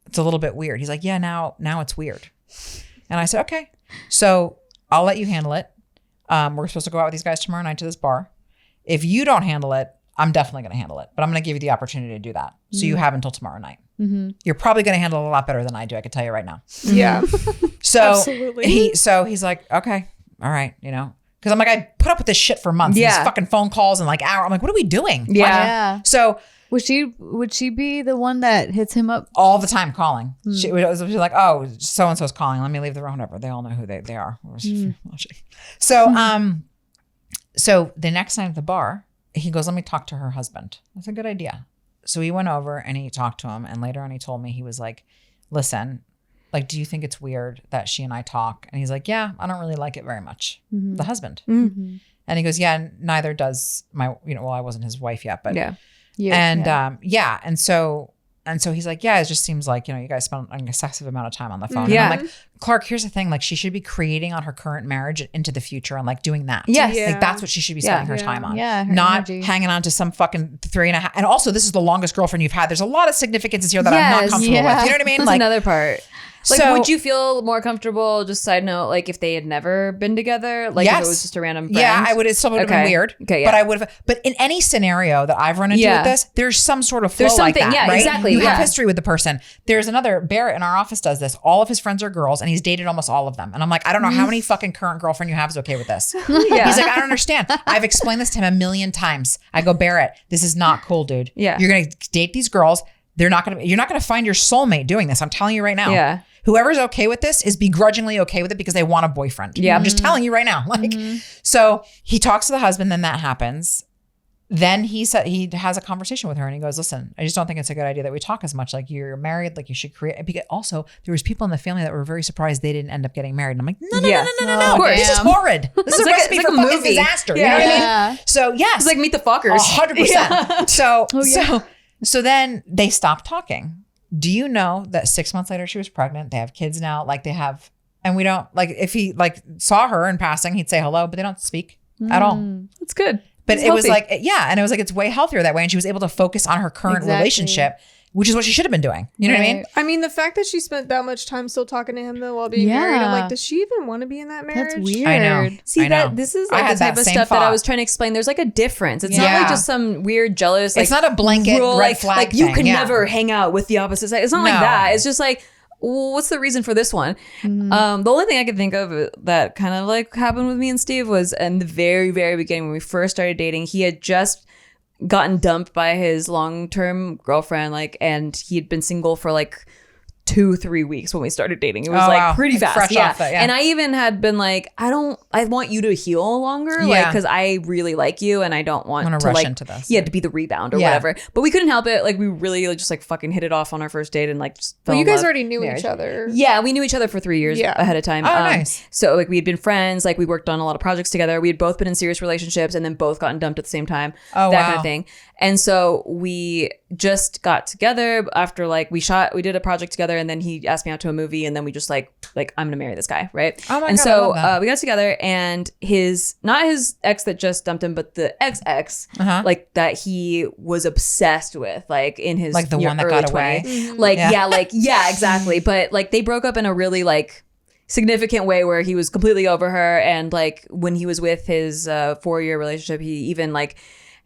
it's a little bit weird. He's like, yeah, now it's weird. And I said, okay, so I'll let you handle it. We're supposed to go out with these guys tomorrow night to this bar. If you don't handle it, I'm definitely going to handle it, but I'm going to give you the opportunity to do that. So you have until tomorrow night. You're probably going to handle it a lot better than I do. I can tell you right now. Yeah. So Absolutely. he's like, okay, all right, because I'm like, I put up with this shit for months. Yeah. These fucking phone calls and like hour. I'm like, what are we doing? Yeah. Yeah. So Would she be the one that hits him up? all the time calling. She was like, oh, so and so's calling. Let me leave the room. Whatever. They all know who they are. So so the next night at the bar, he goes, let me talk to her husband. That's a good idea. So he went over and he talked to him. And later on, he told me, he was like, listen, like, do you think it's weird that she and I talk? And he's like, yeah, I don't really like it very much. The husband. And he goes, yeah, neither does my, well, I wasn't his wife yet, but Yeah. And so he's like, yeah, it just seems like, you guys spend an excessive amount of time on the phone. Yeah. And I'm like, Clark, here's the thing. Like, she should be creating on her current marriage into the future and like doing that. Yes. Yeah. Like, that's what she should be spending her time on. Yeah, her Not energy. hanging on to some fucking 3.5. And also, this is the longest girlfriend you've had. There's a lot of significances here that I'm not Yes, comfortable with. You know what I mean? That's another part. Like, So- would you feel more comfortable, just side note, like if they had never been together? Like if it was just a random friend? Yeah, I would. It still would have been Okay. weird. Okay, yeah. But I would have. But in any scenario that I've run into Yeah. with this, there's some sort of flow There's like something, that, yeah, right? exactly, You have yeah. history with the person. There's another Barrett in our office does this. All of his friends are girls, and he's dated almost all of them. And I'm like, I don't know how many fucking current girlfriend you have is okay with this. Yeah. He's like, I don't understand. I've explained this to him a million times. I go, Barrett, this is not cool, dude. Yeah. You're gonna date these girls. You're not gonna find your soulmate doing this. I'm telling you right now. Yeah. Whoever's okay with this is begrudgingly okay with it because they want a boyfriend. Yeah. I'm just telling you right now. Like, so he talks to the husband, then that happens. Then he has a conversation with her and he goes, listen, I just don't think it's a good idea that we talk as much. Like, you're married, like you should create. Because also there was people in the family that were very surprised they didn't end up getting married. And I'm like, no. Of course. This is horrid. This is a like recipe it's for like a fucking movie. disaster. Yeah. You know what I mean? Yeah. So yes. It's like Meet the Fockers. 100%. So then they stopped talking. Do you know that 6 months later she was pregnant? They have kids now. Like they have, and we don't like if he like saw her in passing, he'd say hello, but they don't speak at all. That's good. But It's it was healthy. like, yeah, and it was like it's way healthier that way, and she was able to focus on her current Exactly. relationship, which is what she should have been doing. You know what I mean? Right. I mean, the fact that she spent that much time still talking to him though while being married, I'm Yeah. like, does she even want to be in that marriage? That's weird. I know. See I know. that this is I like had the type that of same stuff that I thought. was trying to explain. There's like a difference. It's not Yeah. like just some weird jealous. Like, It's not a blanket rule, red like, flag Like you thing, can yeah. never hang out with the opposite sex. It's not like No. that. It's just like, well, what's the reason for this one? The only thing I could think of that kind of like happened with me and Steve was in the very, very beginning when we first started dating. He had just gotten dumped by his long-term girlfriend, like, and he had been single for like 2-3 weeks when we started dating. It was Oh, like wow. pretty Like, fast. fresh Yeah. off it, yeah. And I even had been like, I want you to heal longer. Like, Yeah. cause I really like you and I don't want I'm gonna to rush like, into this. yeah, to be the rebound or Yeah. whatever. But we couldn't help it. Like we really just like fucking hit it off on our first date and like just fell Well, you in guys love. already knew Marriage. each other. Yeah, we knew each other for 3 years Yeah. ahead of time. Oh, nice. So like we had been friends, like we worked on a lot of projects together. We had both been in serious relationships and then both gotten dumped at the same time. Oh, that wow. kind of thing. And so we just got together after like we did a project together and then he asked me out to a movie and then we just like I'm gonna marry this guy, right? Oh my and God, I so love that. we got together and not his ex that just dumped him, but the ex Uh-huh. like that he was obsessed with, like in his Like the one that early got away? 20s. Like Yeah. yeah, exactly. But like they broke up in a really like significant way where he was completely over her, and like when he was with his 4-year relationship, he even like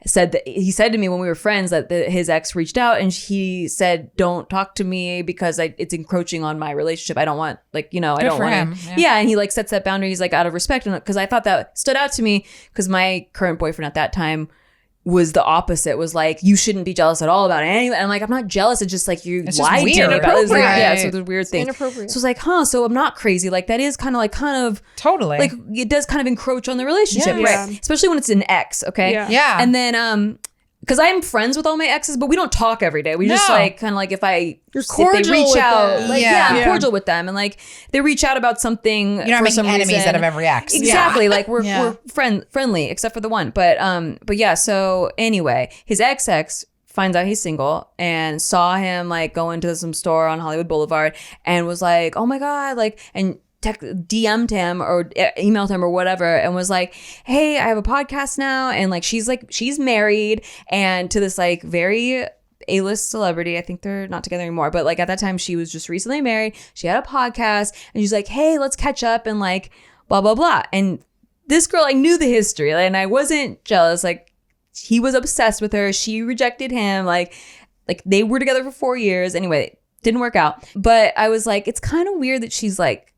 said to me when we were friends that his ex reached out and he said, don't talk to me because it's encroaching on my relationship. I don't want I don't for want him, to. Yeah. And he like sets that boundary. He's like out of respect. And because I thought that stood out to me because my current boyfriend at that time was the opposite, was like, you shouldn't be jealous at all about it. And I'm like, I'm not jealous. It's just like you It's just lied to weird. me about it. It's like, yeah, Right. so there's weird things. Inappropriate. So it's like, so I'm not crazy. Like that is kind of Totally. like it does kind of encroach on the relationship, Yeah. right? Especially when it's an ex, okay? Yeah. yeah. And then because I'm friends with all my exes, but we don't talk every day. We just No. like kind of like if they cordial reach with out, them. like Yeah. I'm Yeah. cordial with them, and like they reach out about something. You're not for making some enemies reason. out of every ex. Exactly. Like we're Yeah. friendly except for the one. But yeah. So anyway, his ex finds out he's single and saw him like go into some store on Hollywood Boulevard and was like, oh my God, like, and DM'd him or emailed him or whatever and was like, hey, I have a podcast now. And like, she's married and to this like very A-list celebrity. I think they're not together anymore. But like at that time, she was just recently married. She had a podcast and she's like, hey, let's catch up and like blah, blah, blah. And this girl, I knew the history and I wasn't jealous. Like he was obsessed with her. She rejected him. Like they were together for 4 years. Anyway, didn't work out. But I was like, it's kind of weird that she's like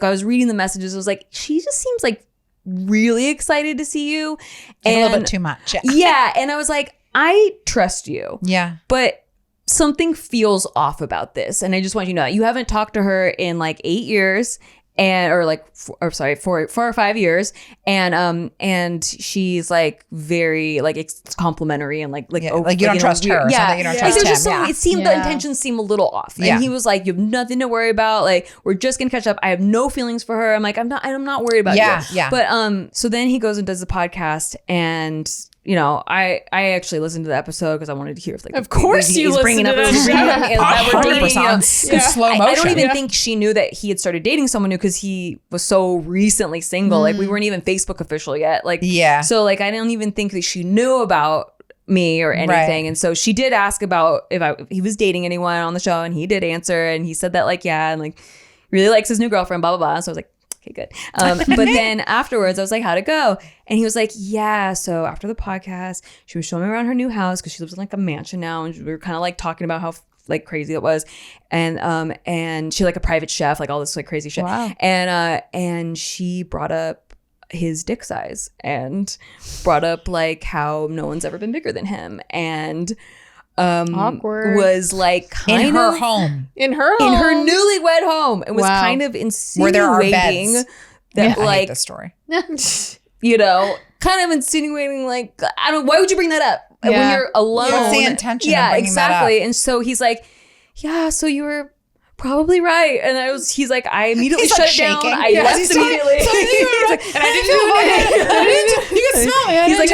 I was reading the messages. I was like, she just seems like really excited to see you. a little bit too much. Yeah. Yeah. And I was like, I trust you, Yeah. but something feels off about this. And I just want you to know that you haven't talked to her in like 8 years or like, 4 or 5 years. And she's like very like it's complimentary and like you don't trust her. Yeah. You don't Like, trust there's him. just so, it seemed, the intentions seem a little off. And he was like, you have nothing to worry about. Like, we're just gonna catch up. I have no feelings for her. I'm like, I'm not worried about you. Yeah. But so then he goes and does the podcast, and you know, I actually listened to the episode because I wanted to hear if like of course he's you bringing up listened to that. 100% slow motion. I don't even think she knew that he had started dating someone new because he was so recently single. Like we weren't even Facebook official yet. Like so like I don't even think that she knew about me or anything. Right. And so she did ask about if he was dating anyone on the show, and he did answer, and he said that like and like really likes his new girlfriend, blah blah blah. So I was like, okay, good. But then afterwards, I was like, how'd it go? And he was like, yeah. So after the podcast, she was showing me around her new house because she lives in like a mansion now. And we were kind of like talking about how like crazy it was. And she like a private chef, like all this like crazy shit. Wow. And she brought up his dick size and brought up like how no one's ever been bigger than him. And awkward. was like kind in of her home. In her newlywed home, and was kind of where there are insinuating beds. that I hate like this story. you know, kind of insinuating like, I don't, why would you bring that up when you're alone? What's the intention of Yeah, bringing exactly. that up? And so he's like, yeah, so you were probably right. And he's like, I immediately He's, shut like, it down. shaking. I Yeah, left he's immediately. He's like, and I didn't do it. You can smell me. He's like,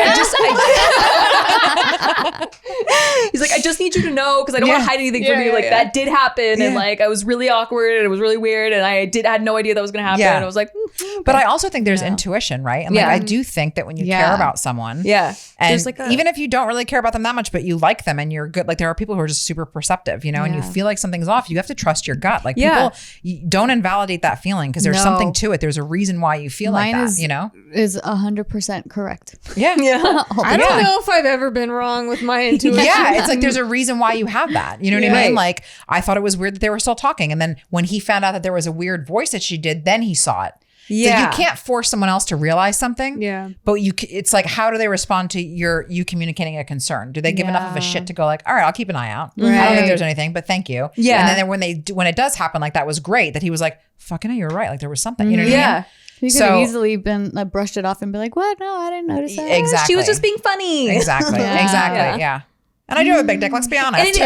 he's like, I just need you to know because I don't want to hide anything from you. Like that did happen, and like I was really awkward, and it was really weird, and I had no idea that was gonna happen. Yeah. And I was like, But I also think there's intuition, right? And like I do think that when you care about someone, yeah, and there's like even if you don't really care about them that much, but you like them and you're good, like there are people who are just super perceptive, you know, and you feel like something's off. You have to trust your gut. Like people don't invalidate that feeling because there's something to it. There's a reason why you feel like that, you know? Is 100% correct. Yeah. I don't know if I've ever been wrong with my intuition. Yeah, it's like there's a reason why you have that. You know what I mean? Like I thought it was weird that they were still talking, and then when he found out that there was a weird voice that she did, then he saw it. Yeah. So you can't force someone else to realize something. Yeah. But it's like, how do they respond to you communicating a concern? Do they give enough of a shit to go like, all right, I'll keep an eye out. I don't think there's anything, but thank you. Yeah. And then when it does happen, like that was great that he was like, fucking, you're right. Like there was something. You know what I mean? You could have easily been like brushed it off and be like, "What? No, I didn't notice that." Exactly. She was just being funny. Exactly. Exactly. Yeah. And I do have a big dick. Let's be honest. And you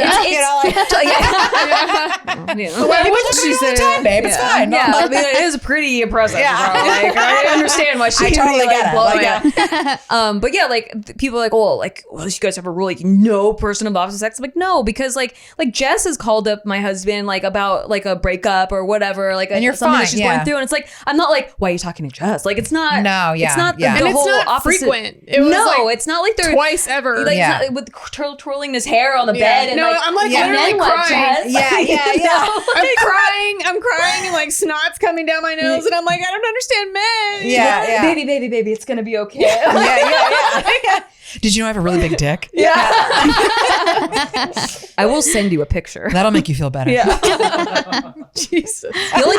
know, like, people just say all the time, babe. It's fine. Yeah, I mean, it is pretty impressive. Bro. Like, I understand why she totally get it. blow Like, but yeah, like people are like, well, you guys have a rule, like no person of the opposite sex. I'm like, no, because like Jess has called up my husband like about like a breakup or whatever, like and you're something fine, that she's going through, and it's like I'm not like, why are you talking to Jess? Like it's not. No, yeah, it's not yeah. the And it's whole not opposite. frequent. It was like it's not like they're twice ever. like it's not, with twirling his hair on the bed. And no, like, I'm like yeah. literally and then what, crying. Jess? Yeah. I'm crying, and like snot's coming down my nose, and I'm like, I don't understand men. Yeah. Baby, it's gonna be okay. Yeah. Did you know I have a really big dick? Yeah. I will send you a picture. That'll make you feel better. Yeah. Jesus. He only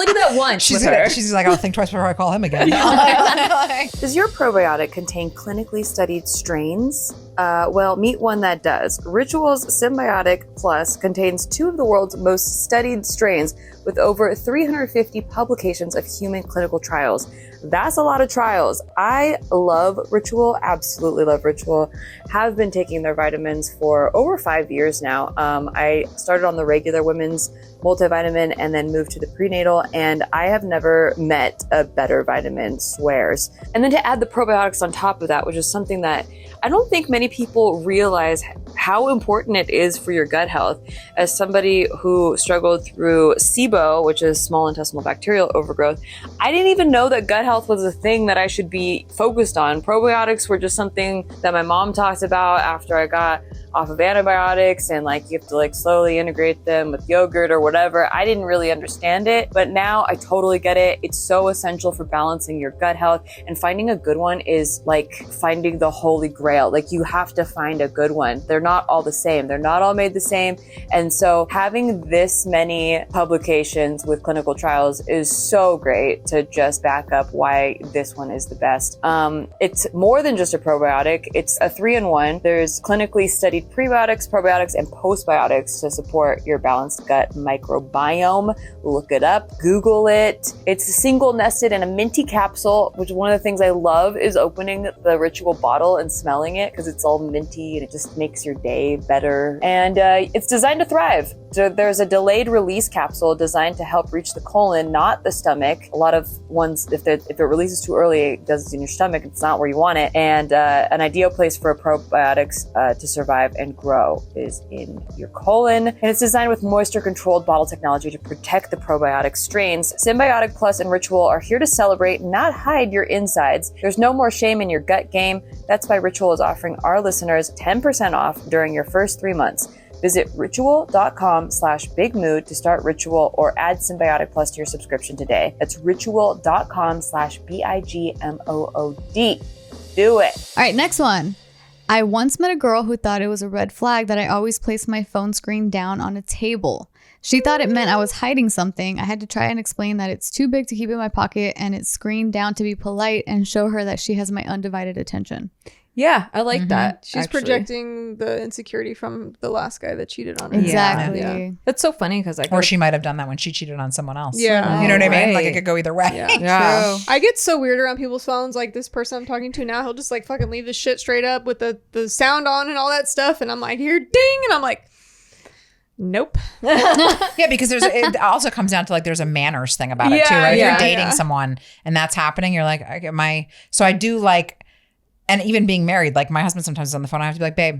did that once with her. She's like, I'll think twice before I call him again. Does your probiotic contain clinically studied strains? Well, meet one that does. Ritual's Symbiotic Plus contains 2 of the world's most studied strains with over 350 publications of human clinical trials. That's a lot of trials. I love Ritual, absolutely love Ritual. Have been taking their vitamins for over 5 years now. I started on the regular women's multivitamin and then moved to the prenatal, and I have never met a better vitamin, swears. And then to add the probiotics on top of that, which is something that I don't think many people realize how important it is for your gut health. As somebody who struggled through SIBO, which is small intestinal bacterial overgrowth, I didn't even know that gut health was a thing that I should be focused on. Probiotics were just something that my mom talked about after I got off of antibiotics, and like you have to like slowly integrate them with yogurt or whatever. I didn't really understand it, but now I totally get it. It's so essential for balancing your gut health, and finding a good one is like finding the holy grail. Like you have to find a good one. They're not all the same. They're not all made the same. And so having this many publications with clinical trials is so great to just back up why this one is the best. It's more than just a probiotic. probiotic. It's a 3-in-1. There's clinically studied prebiotics, probiotics, and postbiotics to support your balanced gut microbiome. Look it up, Google it. It's single nested in a minty capsule, which one of the things I love is opening the Ritual bottle and smelling it because it's all minty and it just makes your day better. And it's designed to thrive. So there's a delayed release capsule designed to help reach the colon, not the stomach. A lot of ones, if it releases too early, it does in your stomach. It's not where you want it. And an ideal place for probiotics to survive and grow is in your colon. And it's designed with moisture-controlled bottle technology to protect the probiotic strains. Symbiotic Plus and Ritual are here to celebrate, not hide your insides. There's no more shame in your gut game. That's why Ritual is offering our listeners 10% off during your first 3 months. Visit ritual.com/bigmood to start Ritual or add Symbiotic Plus to your subscription today. That's ritual.com/BIGMOOD. Do it. All right, next one. I once met a girl who thought it was a red flag that I always placed my phone screen down on a table. She thought it meant I was hiding something. I had to try and explain that it's too big to keep in my pocket and it's screened down to be polite and show her that she has my undivided attention. Yeah, I like that. She's actually. projecting the insecurity from the last guy that cheated on her. Exactly. Yeah. That's so funny because Or she might have done that when she cheated on someone else. Yeah. You know what I mean? Right. Like it could go either way. Yeah. I get so weird around people's phones. Like this person I'm talking to now, he'll just like fucking leave the shit straight up with the sound on and all that stuff. And I'm like, here, ding. And I'm like, nope. Yeah, because it also comes down to like there's a manners thing about it too, right? If you're dating someone and that's happening, you're like, so I do like, and even being married, like my husband sometimes is on the phone. I have to be like, babe,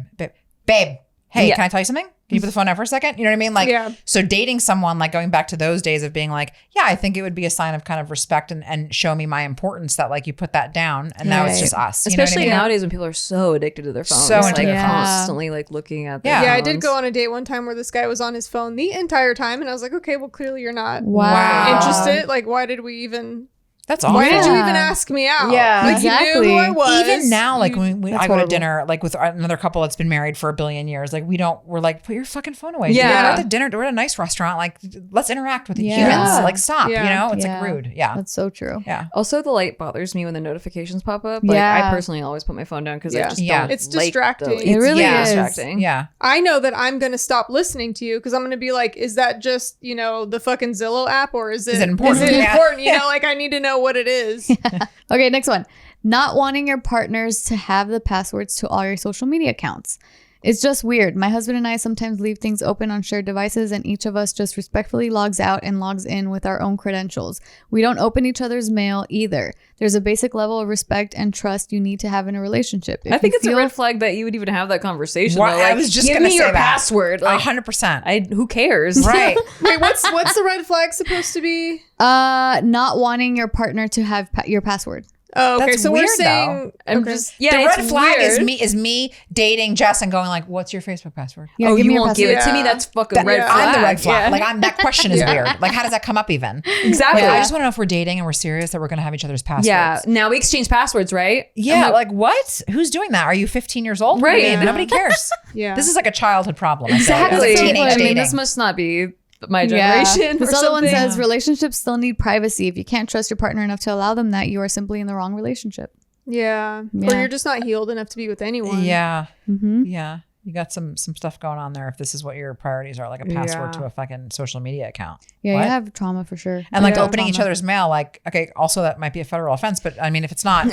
hey, can I tell you something? Can you put the phone down for a second? You know what I mean? Like, so dating someone, like going back to those days of being like, yeah, I think it would be a sign of kind of respect and show me my importance that like you put that down. And now it's just us. Especially you know what I mean? nowadays when people are so addicted to their phones. So into like their phones. constantly like looking at their Yeah, I phones. did go on a date one time where this guy was on his phone the entire time. And I was like, okay, well, clearly you're not Wow. interested. Like, why did we even... That's awful. Why did you even ask me out? Yeah, like, you knew who I was. Even now, like when I go to horrible. dinner, like with another couple that's been married for a billion years, like we're like, put your fucking phone away. Yeah. We're at the dinner, we're at a nice restaurant. Like, let's interact with Yeah. humans. Like, stop. Yeah. You know, it's Yeah. like rude. Yeah. That's so true. Yeah. Also, the light bothers me when the notifications pop up. Like, Yeah. I personally always put my phone down because I Yeah. just Yeah. don't. It's like distracting. the- It really yeah. is. distracting. Yeah. I know that I'm going to stop listening to you because I'm going to be like, is that just, the fucking Zillow app or is it important? Is it Yeah. important? Like I need to know what it is. Okay, next one. Not wanting your partners to have the passwords to all your social media accounts. It's just weird. My husband and I sometimes leave things open on shared devices and each of us just respectfully logs out and logs in with our own credentials. We don't open each other's mail either. There's a basic level of respect and trust you need to have in a relationship. If I think you it's a feel- red flag that you would even have that conversation. Well, though. I Like, was just give gonna me your say that. password. Like, 100%. who cares? Right. Wait, what's the red flag supposed to be? Not wanting your partner to have your password. Oh, okay. That's So weird, we're saying I'm okay. just The it's red flag weird. is me dating Jess and going like, what's your Facebook password? Yeah, Oh, give me you your won't give it to password. me? Yeah. That's fucking red yeah. flag. I'm the red flag. Yeah. Like that question is weird. Like, how does that come up even? Exactly. Like, I just want to know if we're dating and we're serious that we're going to have each other's passwords. Yeah. Now we exchange passwords, right? Yeah. I'm Like, what? Who's doing that? Are you 15 years old? What do you Right. mean? Nobody cares. Yeah. This is like a childhood problem. I feel like. exactly. It's like teenage I mean, dating. this must not be my generation. This or other one something. says relationships still need privacy. If you can't trust your partner enough to allow them that, you are simply in the wrong relationship. yeah. Yeah. Or you're just not healed enough to be with anyone. Yeah. Mm-hmm. Yeah. You got some stuff going on there if this is what your priorities are, like a password Yeah. to a fucking social media account. Yeah, What? you have trauma for sure. And like Yeah. opening each other's mail, like, okay, also that might be a federal offense, but I mean, if it's not,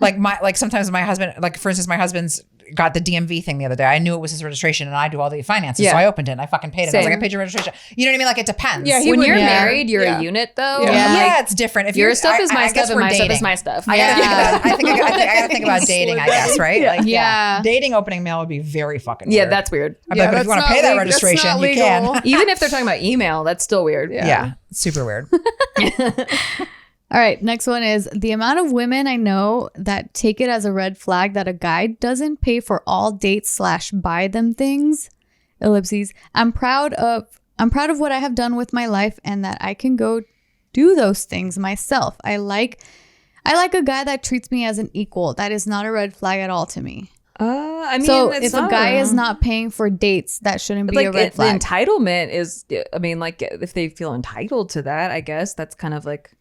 like sometimes my husband, like for instance, my husband's got the DMV thing the other day. I knew it was his registration and I do all the finances. Yeah. So I opened it and I fucking paid it. I was Same. like, I paid your registration. You know what I mean? Like it depends. Yeah, he when would- you're yeah. married, you're Yeah. a unit though. Yeah. And, Yeah, like, it's different. If your you're- stuff is I my guess stuff and we're my stuff dating. is my stuff. I gotta think about dating, I guess, right? Yeah. Like, Yeah. dating opening mail would be very fucking Yeah, weird. that's weird. I'd be like, but if you want to pay that registration, you can. Even if they're talking about email, that's still weird. Yeah, it's super weird. All right, next one is the amount of women I know that take it as a red flag that a guy doesn't pay for all dates / buy them things. Ellipses. I'm proud of what I have done with my life and that I can go do those things myself. I like a guy that treats me as an equal. That is not a red flag at all to me. I mean, So it's if a not guy is not paying for dates, that shouldn't be a red the flag. entitlement is. I mean, like if they feel entitled to that, I guess that's kind of like.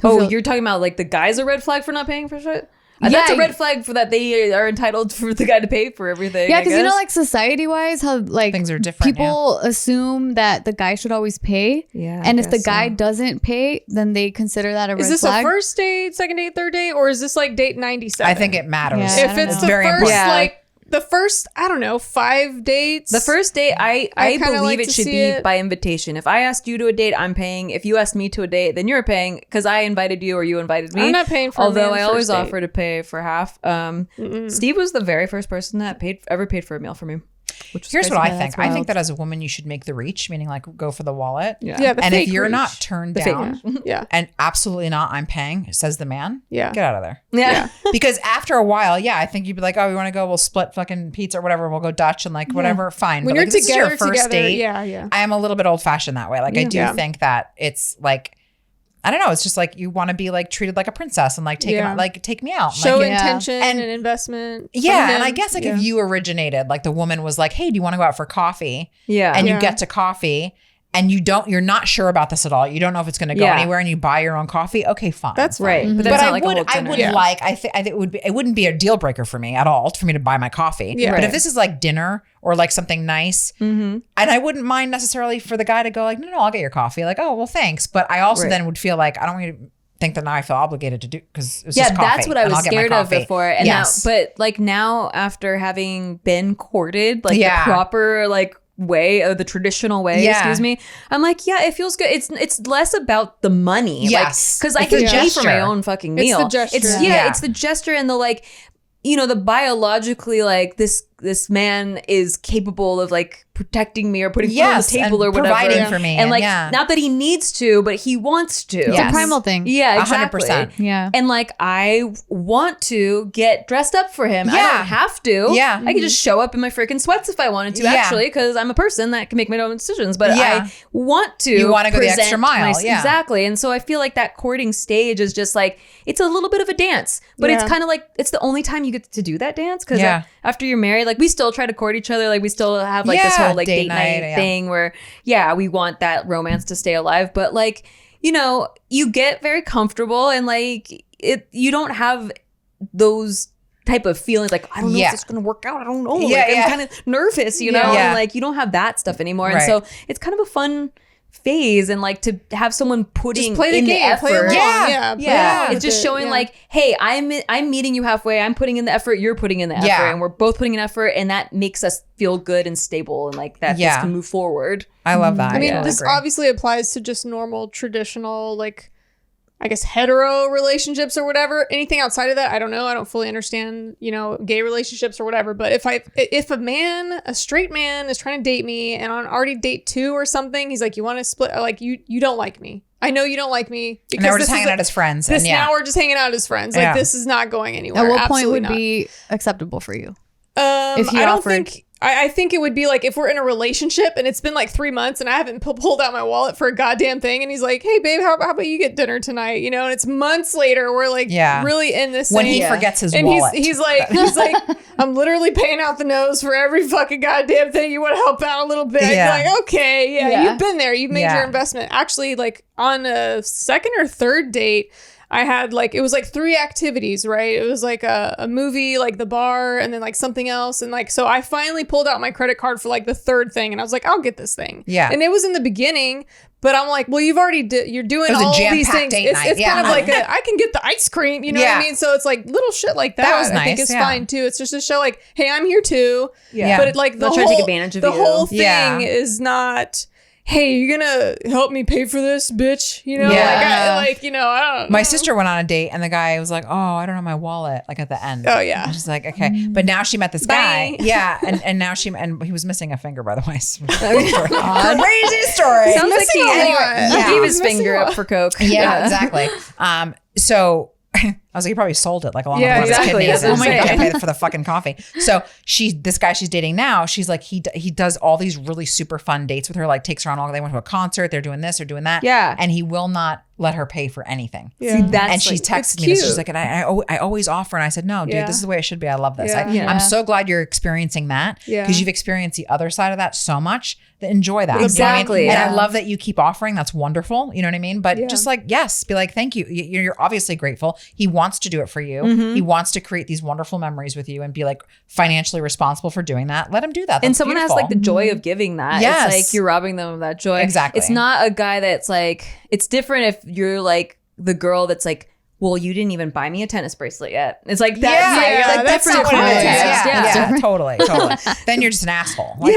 Who Oh, feel- you're talking about like the guy's a red flag for not paying for shit. That's a Yeah. red flag for that they are entitled for the guy to pay for everything. Yeah, I because you know, guess. like society-wise, how like Things are different, people assume that the guy should always pay. Yeah, And I if the guess guy so. doesn't pay, then they consider that a red Is this flag. a first date, second date, third date, or is this like date 97? I think it matters. Yeah. I if don't it's know. the very first, important. Yeah. like the first, I don't know, 5 dates. The first date, I kinda believe like it to should see be it. by invitation. If I asked you to a date, I'm paying. If you asked me to a date, then you're paying because I invited you or you invited me. I'm not paying for. Although a I man's always first date. offer to pay for half. Steve was the very first person that ever paid for a meal for me. Which was Here's crazy. what I Yeah, think. that's I think wild. that as a woman, you should make the reach, meaning like go for the wallet. Yeah, the And if fake you're not reach. turned The fake down, Yeah, and absolutely not, I'm paying, says the man. yeah. Get out of there. Yeah. Because after a while, yeah, I think you'd be like, oh, you want to go? We'll split fucking pizza or whatever. We'll go Dutch and like whatever. Fine. When But, you're like, if this is your together, first date, yeah. I am a little bit old fashioned that way. Like I do Yeah. think that it's like, I don't know. It's just like you want to be like treated like a princess and like take Yeah. take me out. Show like, Yeah. intention And- and investment. from yeah, and him. I guess like Yeah. if you originated, like the woman was like, "Hey, do you want to go out for coffee?" Yeah. and Yeah. you get to coffee, and you're not sure about this at all. You don't know if it's going to go Yeah. anywhere, and you buy your own coffee. Okay, fine, That's Right. fine. But But that's I not like a would, whole I dinner. would Yeah. like, I think it wouldn't be a deal breaker for me at all for me to buy my coffee. Yeah. But Right. if this is like dinner or like something nice, Mm-hmm. and I wouldn't mind necessarily for the guy to go like, no, I'll get your coffee. Like, oh, well, thanks. But I also Right. then would feel like I don't want you to think that now I feel obligated to do because it's Yeah, just coffee, that's what I and was I'll get my scared of coffee. before. And yes. now, but like now, after having been courted, like Yeah. the proper like way or the traditional way, Yeah. excuse me, I'm like, yeah, it feels good. It's less about the money, Yes. because I It's can the pay for my gesture. own fucking It's meal. the gesture. It's Yeah. it's the gesture and the like. You know, the biologically, like this man is capable of like protecting me or putting food on the Yes, table and or whatever, providing for me, and like yeah. not that he needs to, but he wants to. It's Yes. a primal thing. Yeah, exactly. 100%. Yeah. And like I want to get dressed up for him. I Yeah. don't have to. Yeah. I could just show up in my freaking sweats if I wanted to, Yeah. actually, because I'm a person that can make my own decisions. But Yeah. I want to. You wanna go the present extra mile, yeah. Exactly. And so I feel like that courting stage is just like it's a little bit of a dance, but it's Yeah. kind of like it's the only time you get to do that dance because Yeah. after you're married, like we still try to court each other. Like we still have like this Yeah, whole like date date night night, yeah. thing where we want that romance to stay alive, but like you get very comfortable and like you don't have those type of feelings like I don't know Yeah. if it's gonna work out. I don't know. Yeah, like, yeah. I'm kind of nervous, you know. Yeah. And like you don't have that stuff anymore, and Right. so it's kind of a fun phase and like to have someone putting Just play the in game, the effort. play along. Yeah. Yeah, play Yeah, along it's with just it, showing yeah. like, hey, I'm meeting you halfway. I'm putting in the effort. You're putting in the effort, Yeah. and we're both putting in effort, and that makes us feel good and stable, and like that Yeah. just can move forward. I love that. I mean, totally this agree. obviously applies to just normal, traditional, like, I guess hetero relationships or whatever. Anything outside of that, I don't know. I don't fully understand, gay relationships or whatever. But if a straight man is trying to date me and on already date 2 or something, he's like, you want to split? Like, you don't like me. I know you don't like me and now we're this just is hanging out as friends. This And yeah. now we're just hanging out as friends. Like Yeah. this is not going anywhere. At what point Absolutely would not. be acceptable for you? If he I don't offered- think I think it would be like if we're in a relationship and it's been like 3 months and I haven't pulled out my wallet for a goddamn thing and he's like, hey babe, how about you get dinner tonight? And it's months later we're like Yeah. really in this when thing. he forgets his and wallet. he's like I'm literally paying out the nose for every fucking goddamn thing. You want to help out a little bit? Yeah. Like okay, yeah, you've been there. You've made Yeah. your investment. Actually, like on a second or third date, I had it was like 3 activities, right? It was like a movie, like the bar, and then like something else. And like, so I finally pulled out my credit card for like the 3rd thing. And I was like, I'll get this thing. Yeah. And it was in the beginning, but I'm like, well, you've already you're doing It was a all these jam-packed things. date It's, night. it's Yeah. kind of like I can get the ice cream, you know what Yeah. I mean? So it's like little shit like that. That was I think nice, it's yeah. fine too. It's just to show like, hey, I'm here too. Yeah. But like the Not whole, trying to take advantage of the you. whole thing Yeah. is not, hey, you're gonna help me pay for this, bitch. Yeah. I don't My sister went on a date and the guy was like, oh, I don't have my wallet, like at the end. Oh, yeah. And she's like, okay. But now she met this guy. Bye. Yeah. And now and he was missing a finger, by the way. So- Crazy story. Sounds like missing he a lot. Yeah. gave his Missing finger a up lot. for coke. Yeah, exactly. So I was like, he probably sold it like along Yeah, with one exactly. of his kidneys. That's And what I'm he's saying. pay for the fucking coffee. So this guy she's dating now, she's like, he does all these really super fun dates with her, like takes her on they went to a concert, they're doing this, they're doing that. Yeah. And he will not let her pay for anything. Yeah. See, that's And she like, texted it's me this. cute. She's like, and I always offer. And I said, no, dude, Yeah. this is the way it should be. I love this. Yeah. Yeah. I'm so glad you're experiencing that because Yeah. you've experienced the other side of that so much. That enjoy that. Exactly, You know what I mean? And yeah. I love that you keep offering. That's wonderful. You know what I mean? But Yeah. just like, yes, be like, thank you. You're obviously grateful. He wants wants to do it for you. He wants to create these wonderful memories with you and be like financially responsible for doing that. Let him do that. And That's someone beautiful. has like the joy of giving that. Yes. It's like you're robbing them of that joy. Exactly. It's not a guy that's like, it's different if you're like the girl that's like, well, you didn't even buy me a tennis bracelet yet. It's like that's yeah, like, that's different not what it is. context. Yeah, totally. Then you're just an asshole. Like,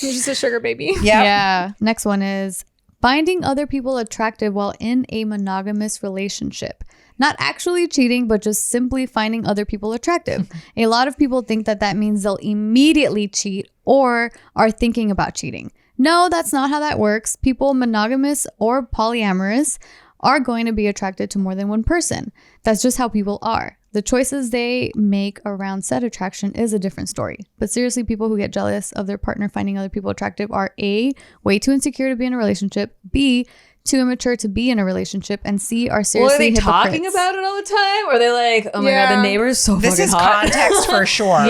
You're just a sugar baby. Yeah. Next one is finding other people attractive while in a monogamous relationship. Not actually cheating, but just simply finding other people attractive. A lot of people think that that means they'll immediately cheat or are thinking about cheating. No, that's not how that works. People monogamous or polyamorous are going to be attracted to more than one person. That's just how people are. The choices they make around said attraction is a different story. But seriously, people who get jealous of their partner finding other people attractive are A, way too insecure to be in a relationship, B, too immature to be in a relationship, and C, are seriously Well, are they hypocrites. talking about it all the time? Or are they like, oh my God, the neighbor's so this fucking is hot? context for sure. Like,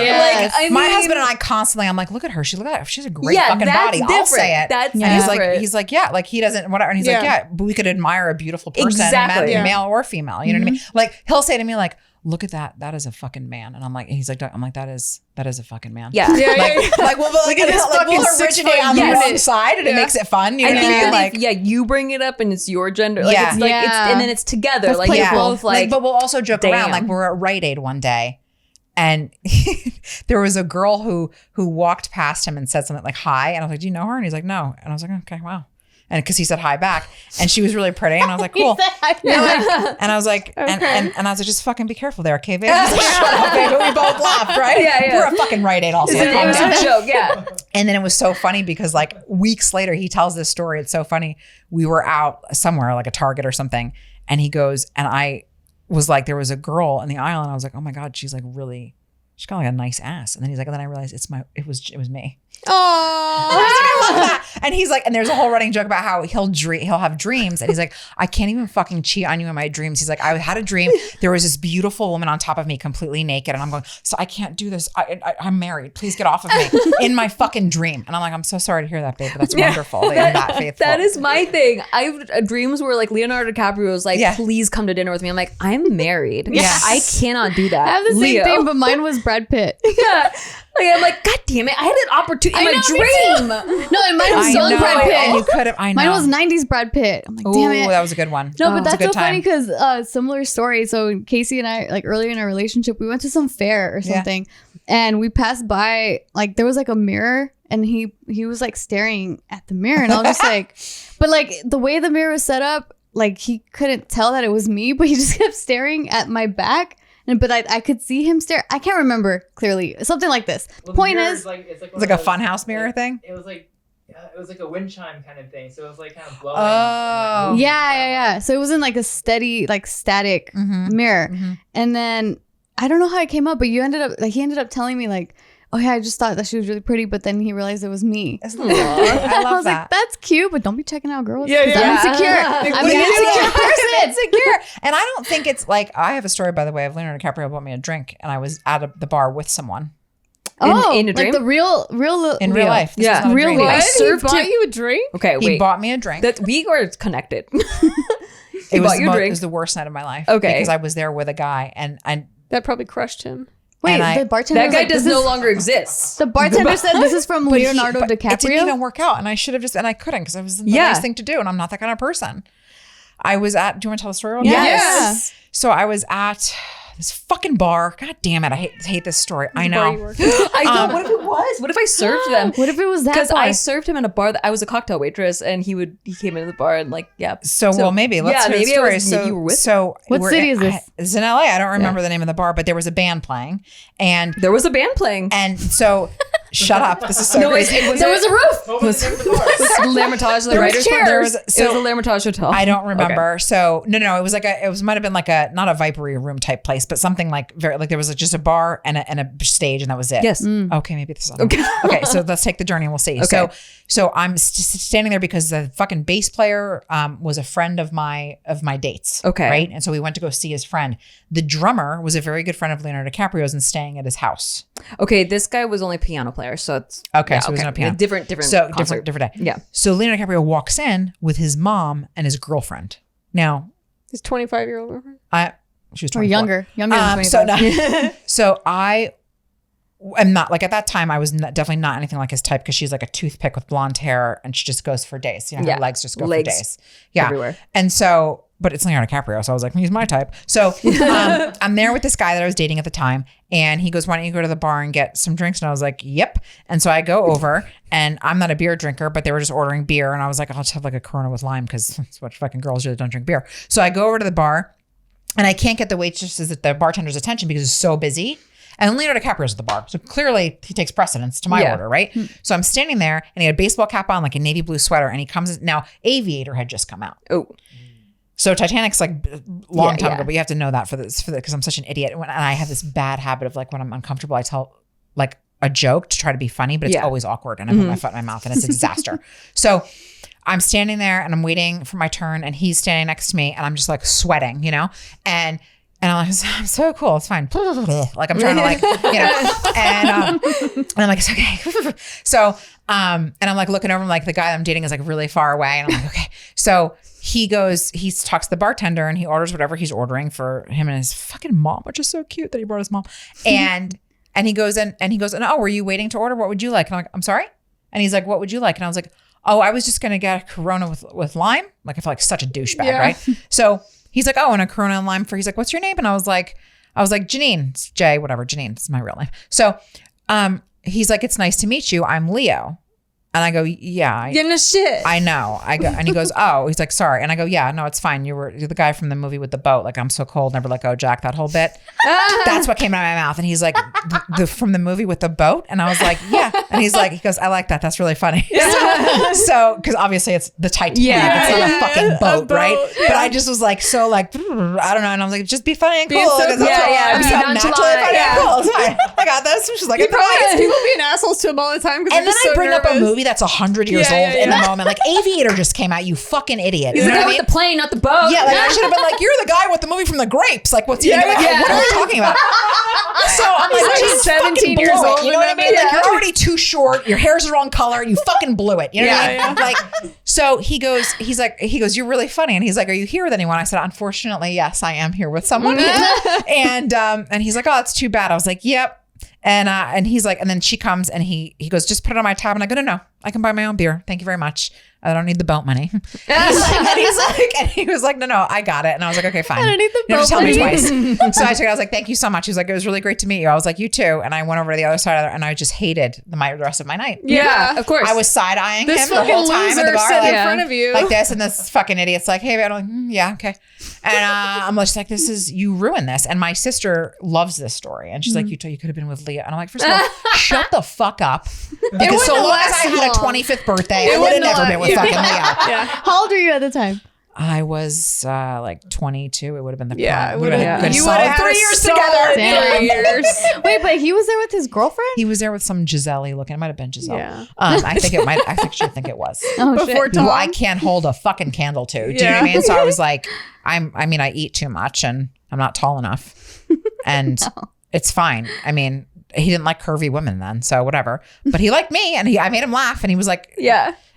I my mean- husband and I constantly, I'm like, look at her. She has a great Yeah, fucking that's body. I'll different. say it. That's and different. he's like, yeah, like he doesn't, whatever. And he's like, yeah, but we could admire a beautiful person, Exactly. male or female. You know what I mean? Like he'll say to me like, look at that. That is a fucking man. And I'm like, that is a fucking man. Yeah. Like we'll originate on the wrong side and it makes it fun. You know I what I think mean? that Like, if you bring it up and it's your gender, like Yeah. it's like Yeah. it's and then it's together. That's like you're playful. both like, but we'll also joke around. damn. Like we're at Rite Aid one day, and there was a girl who walked past him and said something like hi, and I was like, "Do you know her?" And he's like, "No," and I was like, "Okay, wow." And because he said hi back, and she was really pretty, and I was like, "Cool." And I was like, and I was like, "Just fucking be careful there, okay, babe?" I was like, "Shut up, babe." We both laughed, right? Yeah. We're a fucking Rite Aid also. it was a joke, yeah. And then it was so funny because like weeks later, he tells this story. It's so funny. We were out somewhere, like a Target or something, and he goes, and I was like, there was a girl in the aisle, and I was like, oh my God, she's got like a nice ass. And then he's like, and then I realized it was me. Oh, And he's like, and there's a whole running joke about how he'll have dreams, and he's like, I can't even fucking cheat on you in my dreams. He's like, I had a dream, there was this beautiful woman on top of me, completely naked, and I'm going, so I can't do this. I'm married. Please get off of me in my fucking dream. And I'm like, I'm so sorry to hear that, babe, but that's wonderful that you're that faithful. That is my thing. I've dreams where like Leonardo DiCaprio was like, please come to dinner with me. I'm like, I'm married. Yes. I cannot do that. I have the same Leo. thing, but mine was Brad Pitt. Yeah. Like, I'm like, God damn it. I had an opportunity in my dream. No, and mine was I young know, Brad Pitt. and you could have. I know. Mine was 90s Brad Pitt. I'm like, Ooh, damn it. that was a good one. No, It but was a that's good so funny time. because similar story. So Casey and I, like earlier in our relationship, we went to some fair or something, and we passed by, like there was like a mirror, and he was like staring at the mirror, and I was just like, but like the way the mirror was set up, like he couldn't tell that it was me, but he just kept staring at my back. But I could see him stare. I can't remember clearly. Something like this. Well, Point mirror is, it's It's like a funhouse mirror thing. It was like a wind chime kind of thing. So it was like kind of blowing. Oh. yeah. So it wasn't like a steady, like static mirror. And then I don't know how it came up, but he ended up telling me like, oh yeah, I just thought that she was really pretty, but then he realized it was me. Isn't that I I love was like, that. that's cute, but don't be checking out girls. Yeah, 'cause yeah. I'm insecure. I'm an insecure person. Insecure. And I don't think it's like, I have a story, by the way, of Leonardo DiCaprio bought me a drink, and I was at the bar with someone Oh, in a dream? like the real in real life. This Yeah. was not a Real dream. life. I he served bought him. you a drink? Okay, He wait. bought me a drink. That we are connected. It was bought you a drink. It was the worst night of my life. Okay. Because I was there with a guy, and That probably crushed him. Wait, And I- the bartender. That was guy like, does this no is- longer exist. The bartender said this is from Leonardo but DiCaprio. It didn't even work out, and I should have and I couldn't, because it was the Yeah. nice thing to do, and I'm not that kind of person. I was at. Do you want to tell the story? Real Yes. quick? So I was at this fucking bar. God damn it! I hate this story. I Bar you know. worked at. I know. What if it was? What if I served them? What if it was that Because bar? I served him in a bar that I was a cocktail waitress, and he came into the bar and like, yeah. So well, maybe let's hear the maybe story. I was, So you were with. so What we're city is this? It's in LA. I don't remember the name of the bar, but there was a band playing, and There was a band playing. so shut up. This is so crazy. there was a roof. What was the name of the bar? Was the L'Hermitage the There was writers' chairs. bar? There was- It was the L'Hermitage Hotel. I don't remember. So no, it was like might have been like a not a Vipery room type place, but something like very like there was just a bar and a stage, and that was it. Yes. Okay, maybe this is okay. So let's take the journey and we'll see. Okay. So I'm standing there because the fucking bass player was a friend of my dates. Okay. Right. And so we went to go see his friend. The drummer was a very good friend of Leonardo DiCaprio's and staying at his house. Okay, this guy was only piano player, so it's Okay, so it was on a piano. Different So concert. different day. Yeah. So Leonardo DiCaprio walks in with his mom and his girlfriend. Now, His 25-year-old girlfriend. She was Or 24. younger than 25. So I am not like, at that time I was definitely not anything like his type, because she's like a toothpick with blonde hair and she just goes for days. Her legs just go for days. Yeah. everywhere. And so, but it's Leonardo DiCaprio. So I was like, he's my type. So I'm there with this guy that I was dating at the time. And he goes, why don't you go to the bar and get some drinks? And I was like, yep. And so I go over, and I'm not a beer drinker, but they were just ordering beer. And I was like, I'll just have like a Corona with lime, because that's what fucking girls do that don't drink beer. So I go over to the bar, and I can't get the the bartender's attention because it's so busy. And Leonardo DiCaprio's at the bar. So clearly he takes precedence to my order, right? So I'm standing there, and he had a baseball cap on, like a navy blue sweater. And he comes, now Aviator had just come out. Oh. So Titanic's like long time ago, but you have to know that because I'm such an idiot. And I have this bad habit of like, when I'm uncomfortable, I tell like a joke to try to be funny, but it's always awkward. And I put my foot in my mouth, and it's a disaster. So I'm standing there, and I'm waiting for my turn, and he's standing next to me, and I'm just like sweating, and I'm like, I'm so cool. It's fine. Like I'm trying to like, and I'm like, it's okay. So, and I'm like looking over, like the guy I'm dating is like really far away. And I'm like, okay. So he talks to the bartender, and he orders whatever he's ordering for him and his fucking mom, which is so cute that he brought his mom. And he goes in, and he goes, oh, were you waiting to order? What would you like? And I'm like, I'm sorry. And he's like, what would you like? And I was like, oh, I was just going to get a Corona with lime. Like I feel like such a douchebag, right? So he's like, oh, and a Corona and lime he's like, what's your name? And I was like, Janine. It's Jay, whatever, Janine. It's my real name. So he's like, it's nice to meet you. I'm Leo. And I go, yeah. Getting a shit. I know. And he goes, oh, he's like, sorry. And I go, yeah, no, it's fine. You're the guy from the movie with the boat. Like, I'm so cold, never let go, Jack, that whole bit. That's what came out of my mouth. And he's like, from the movie with the boat? And I was like, yeah. And he goes, I like that. That's really funny. So, because obviously it's the Titanic. It's not a fucking boat, right? Yeah. But I just was like, so like, I don't know. And I was like, just be funny and cool. So cool. I'm so naturally funny and cool. It's fine. I got this. She's like, he probably gets people being assholes to him all the time. And then I bring nervous. up a movie that's 100 years old in the moment. Like Aviator just came out, you fucking idiot. He's the guy with the plane, not the boat. Yeah, like I should have been like, you're the guy with the movie from the grapes. Like, what's what are you talking about? So I'm like, geez, 17 years old. You know what I mean? Like, you're already too short. Your hair's the wrong color. You fucking blew it. You know what I mean? Like, so he goes, you're really funny. And he's like, are you here with anyone? I said, unfortunately, yes, I am here with someone. And he's like, oh, it's too bad. I was like, yep. And he's like, and then she comes, and he goes, just put it on my tab. And I go, no, I can buy my own beer. Thank you very much. I don't need the boat money. And he was like, no, I got it. And I was like, okay, fine. I don't need the boat just tell me money. twice. So I took it. I was like, thank you so much. He was like, it was really great to meet you. I was like, you too. And I went over to the other side of it, and I just hated the rest of my night. Yeah, of course. I was side eyeing this him the whole time at the bar, sitting like, in front of you, like this, and this fucking idiot's like, hey, man, I'm like, yeah, okay. And I'm just like, you ruined this. And my sister loves this story, and she's like, you could have been with Leah. And I'm like, first of all, shut the fuck up. Because so long as I had a 25th birthday, I would have never been with fucking Leah. Yeah. How old were you at the time? I was like 22. It would have been the prom. Would have been you would have 3 years together. 3 years. Wait, but he was there with his girlfriend? He was there with some Giselle-y looking. It might have been Giselle. Yeah. I think it was. Oh, Before shit. Tom. Who I can't hold a fucking candle to. Do you know what I mean? So I was like, I eat too much, and I'm not tall enough, and it's fine. I mean, he didn't like curvy women then, so whatever. But he liked me, and I made him laugh, and he was like,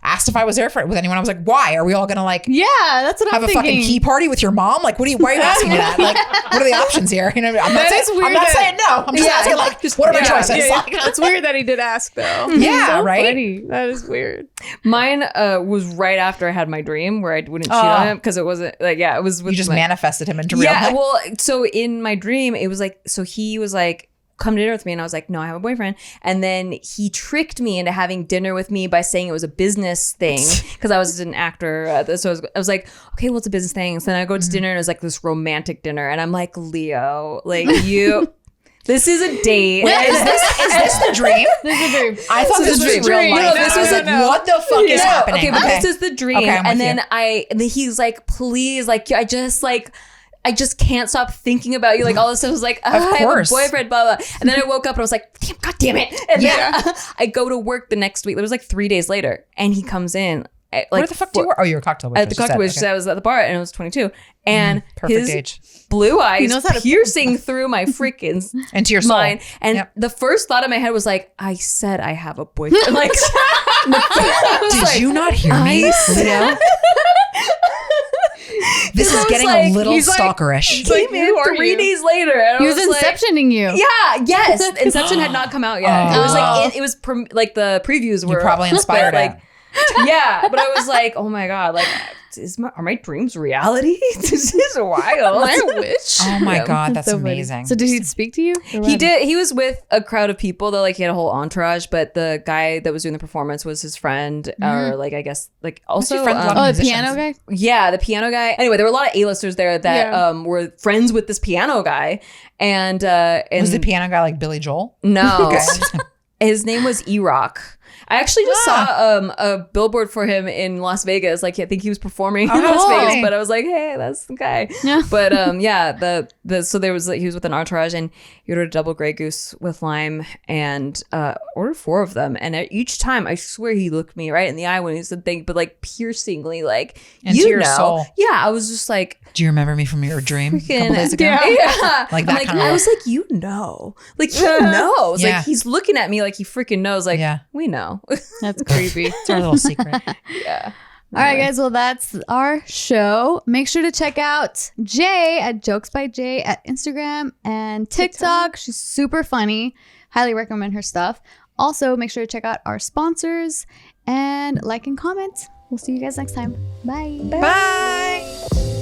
asked if I was there with anyone. I was like, why? Are we all gonna like that's what I'm have thinking. a fucking key party with your mom? Like, why are you asking me that? Like, what are the options here? You know, I'm not saying no. I'm just asking like, what are my choices? Yeah. Like, It's weird that he did ask though. yeah, right. Funny. That is weird. Mine was right after I had my dream where I wouldn't cheat on him because it wasn't like it was with You just manifested him into real life. well, so in my dream it was like he was like, come to dinner with me, and I was like, no, I have a boyfriend. And then he tricked me into having dinner with me by saying it was a business thing because I was an actor. So I was like, okay, well, it's a business thing. So then I go to dinner, and it was like this romantic dinner, and I'm like, Leo, like you. This is a date. Wait, is this the dream? This is a dream. I thought this was real life. No, this was like, what the fuck is happening? Okay, but this is the dream. Okay, I'm and with then you. and then he's like, please, like I just can't stop thinking about you. Like all this stuff was like, I have a boyfriend, blah, blah. And then I woke up and I was like, damn, God damn it. And then I go to work the next week. It was like 3 days later. And he comes in. Like, where the fuck do you work? Oh, you're a cocktail waitress. At the cocktail waitress. I was at the bar, and I was 22. And perfect his age. blue eyes knows how to- piercing through my freaking into your soul. mind. And the first thought in my head was like, I said I have a boyfriend. Like, did you not hear me, Leo? This is getting a little stalkerish. He's like, who are 3 you? days later. And He I was like, inceptioning you. yeah, yes. Inception had not come out yet. It was like, it was like the previews were. You probably inspired like, it. yeah, but I was like, oh my God, like, are my dreams reality? This is wild. I wish. Oh my God, that's So funny. amazing. So did he speak to you? He did. He was with a crowd of people that like he had a whole entourage, but the guy that was doing the performance was his friend, or like I guess like also friends with a lot of Oh, the musicians. piano guy? yeah, the piano guy. Anyway, there were a lot of A-listers there that Yeah. were friends with this piano guy, and Was the piano guy like Billy Joel? no, Okay. his name was E-Rock. I actually just saw a billboard for him in Las Vegas. Like I think he was performing in Las cool. Vegas, but I was like, hey, that's the guy. Yeah. But yeah, so there was he was with an entourage, and he ordered a double Grey Goose with lime, and ordered 4 of them. And each time, I swear, he looked me right in the eye when he said "thing," but like piercingly, like Into you your know, soul. yeah. I was just like, Do you remember me from your dream a couple freaking- days ago? yeah, Like I'm that kind of I was like, you know, like he knows, Yeah. like he's looking at me like he freaking knows, like Yeah. we know, That's creepy. It's our little secret. yeah. All right, guys. Well, that's our show. Make sure to check out Jay at JokesbyJay at Instagram and TikTok. She's super funny. Highly recommend her stuff. Also, make sure to check out our sponsors and like and comment. We'll see you guys next time. Bye. Bye.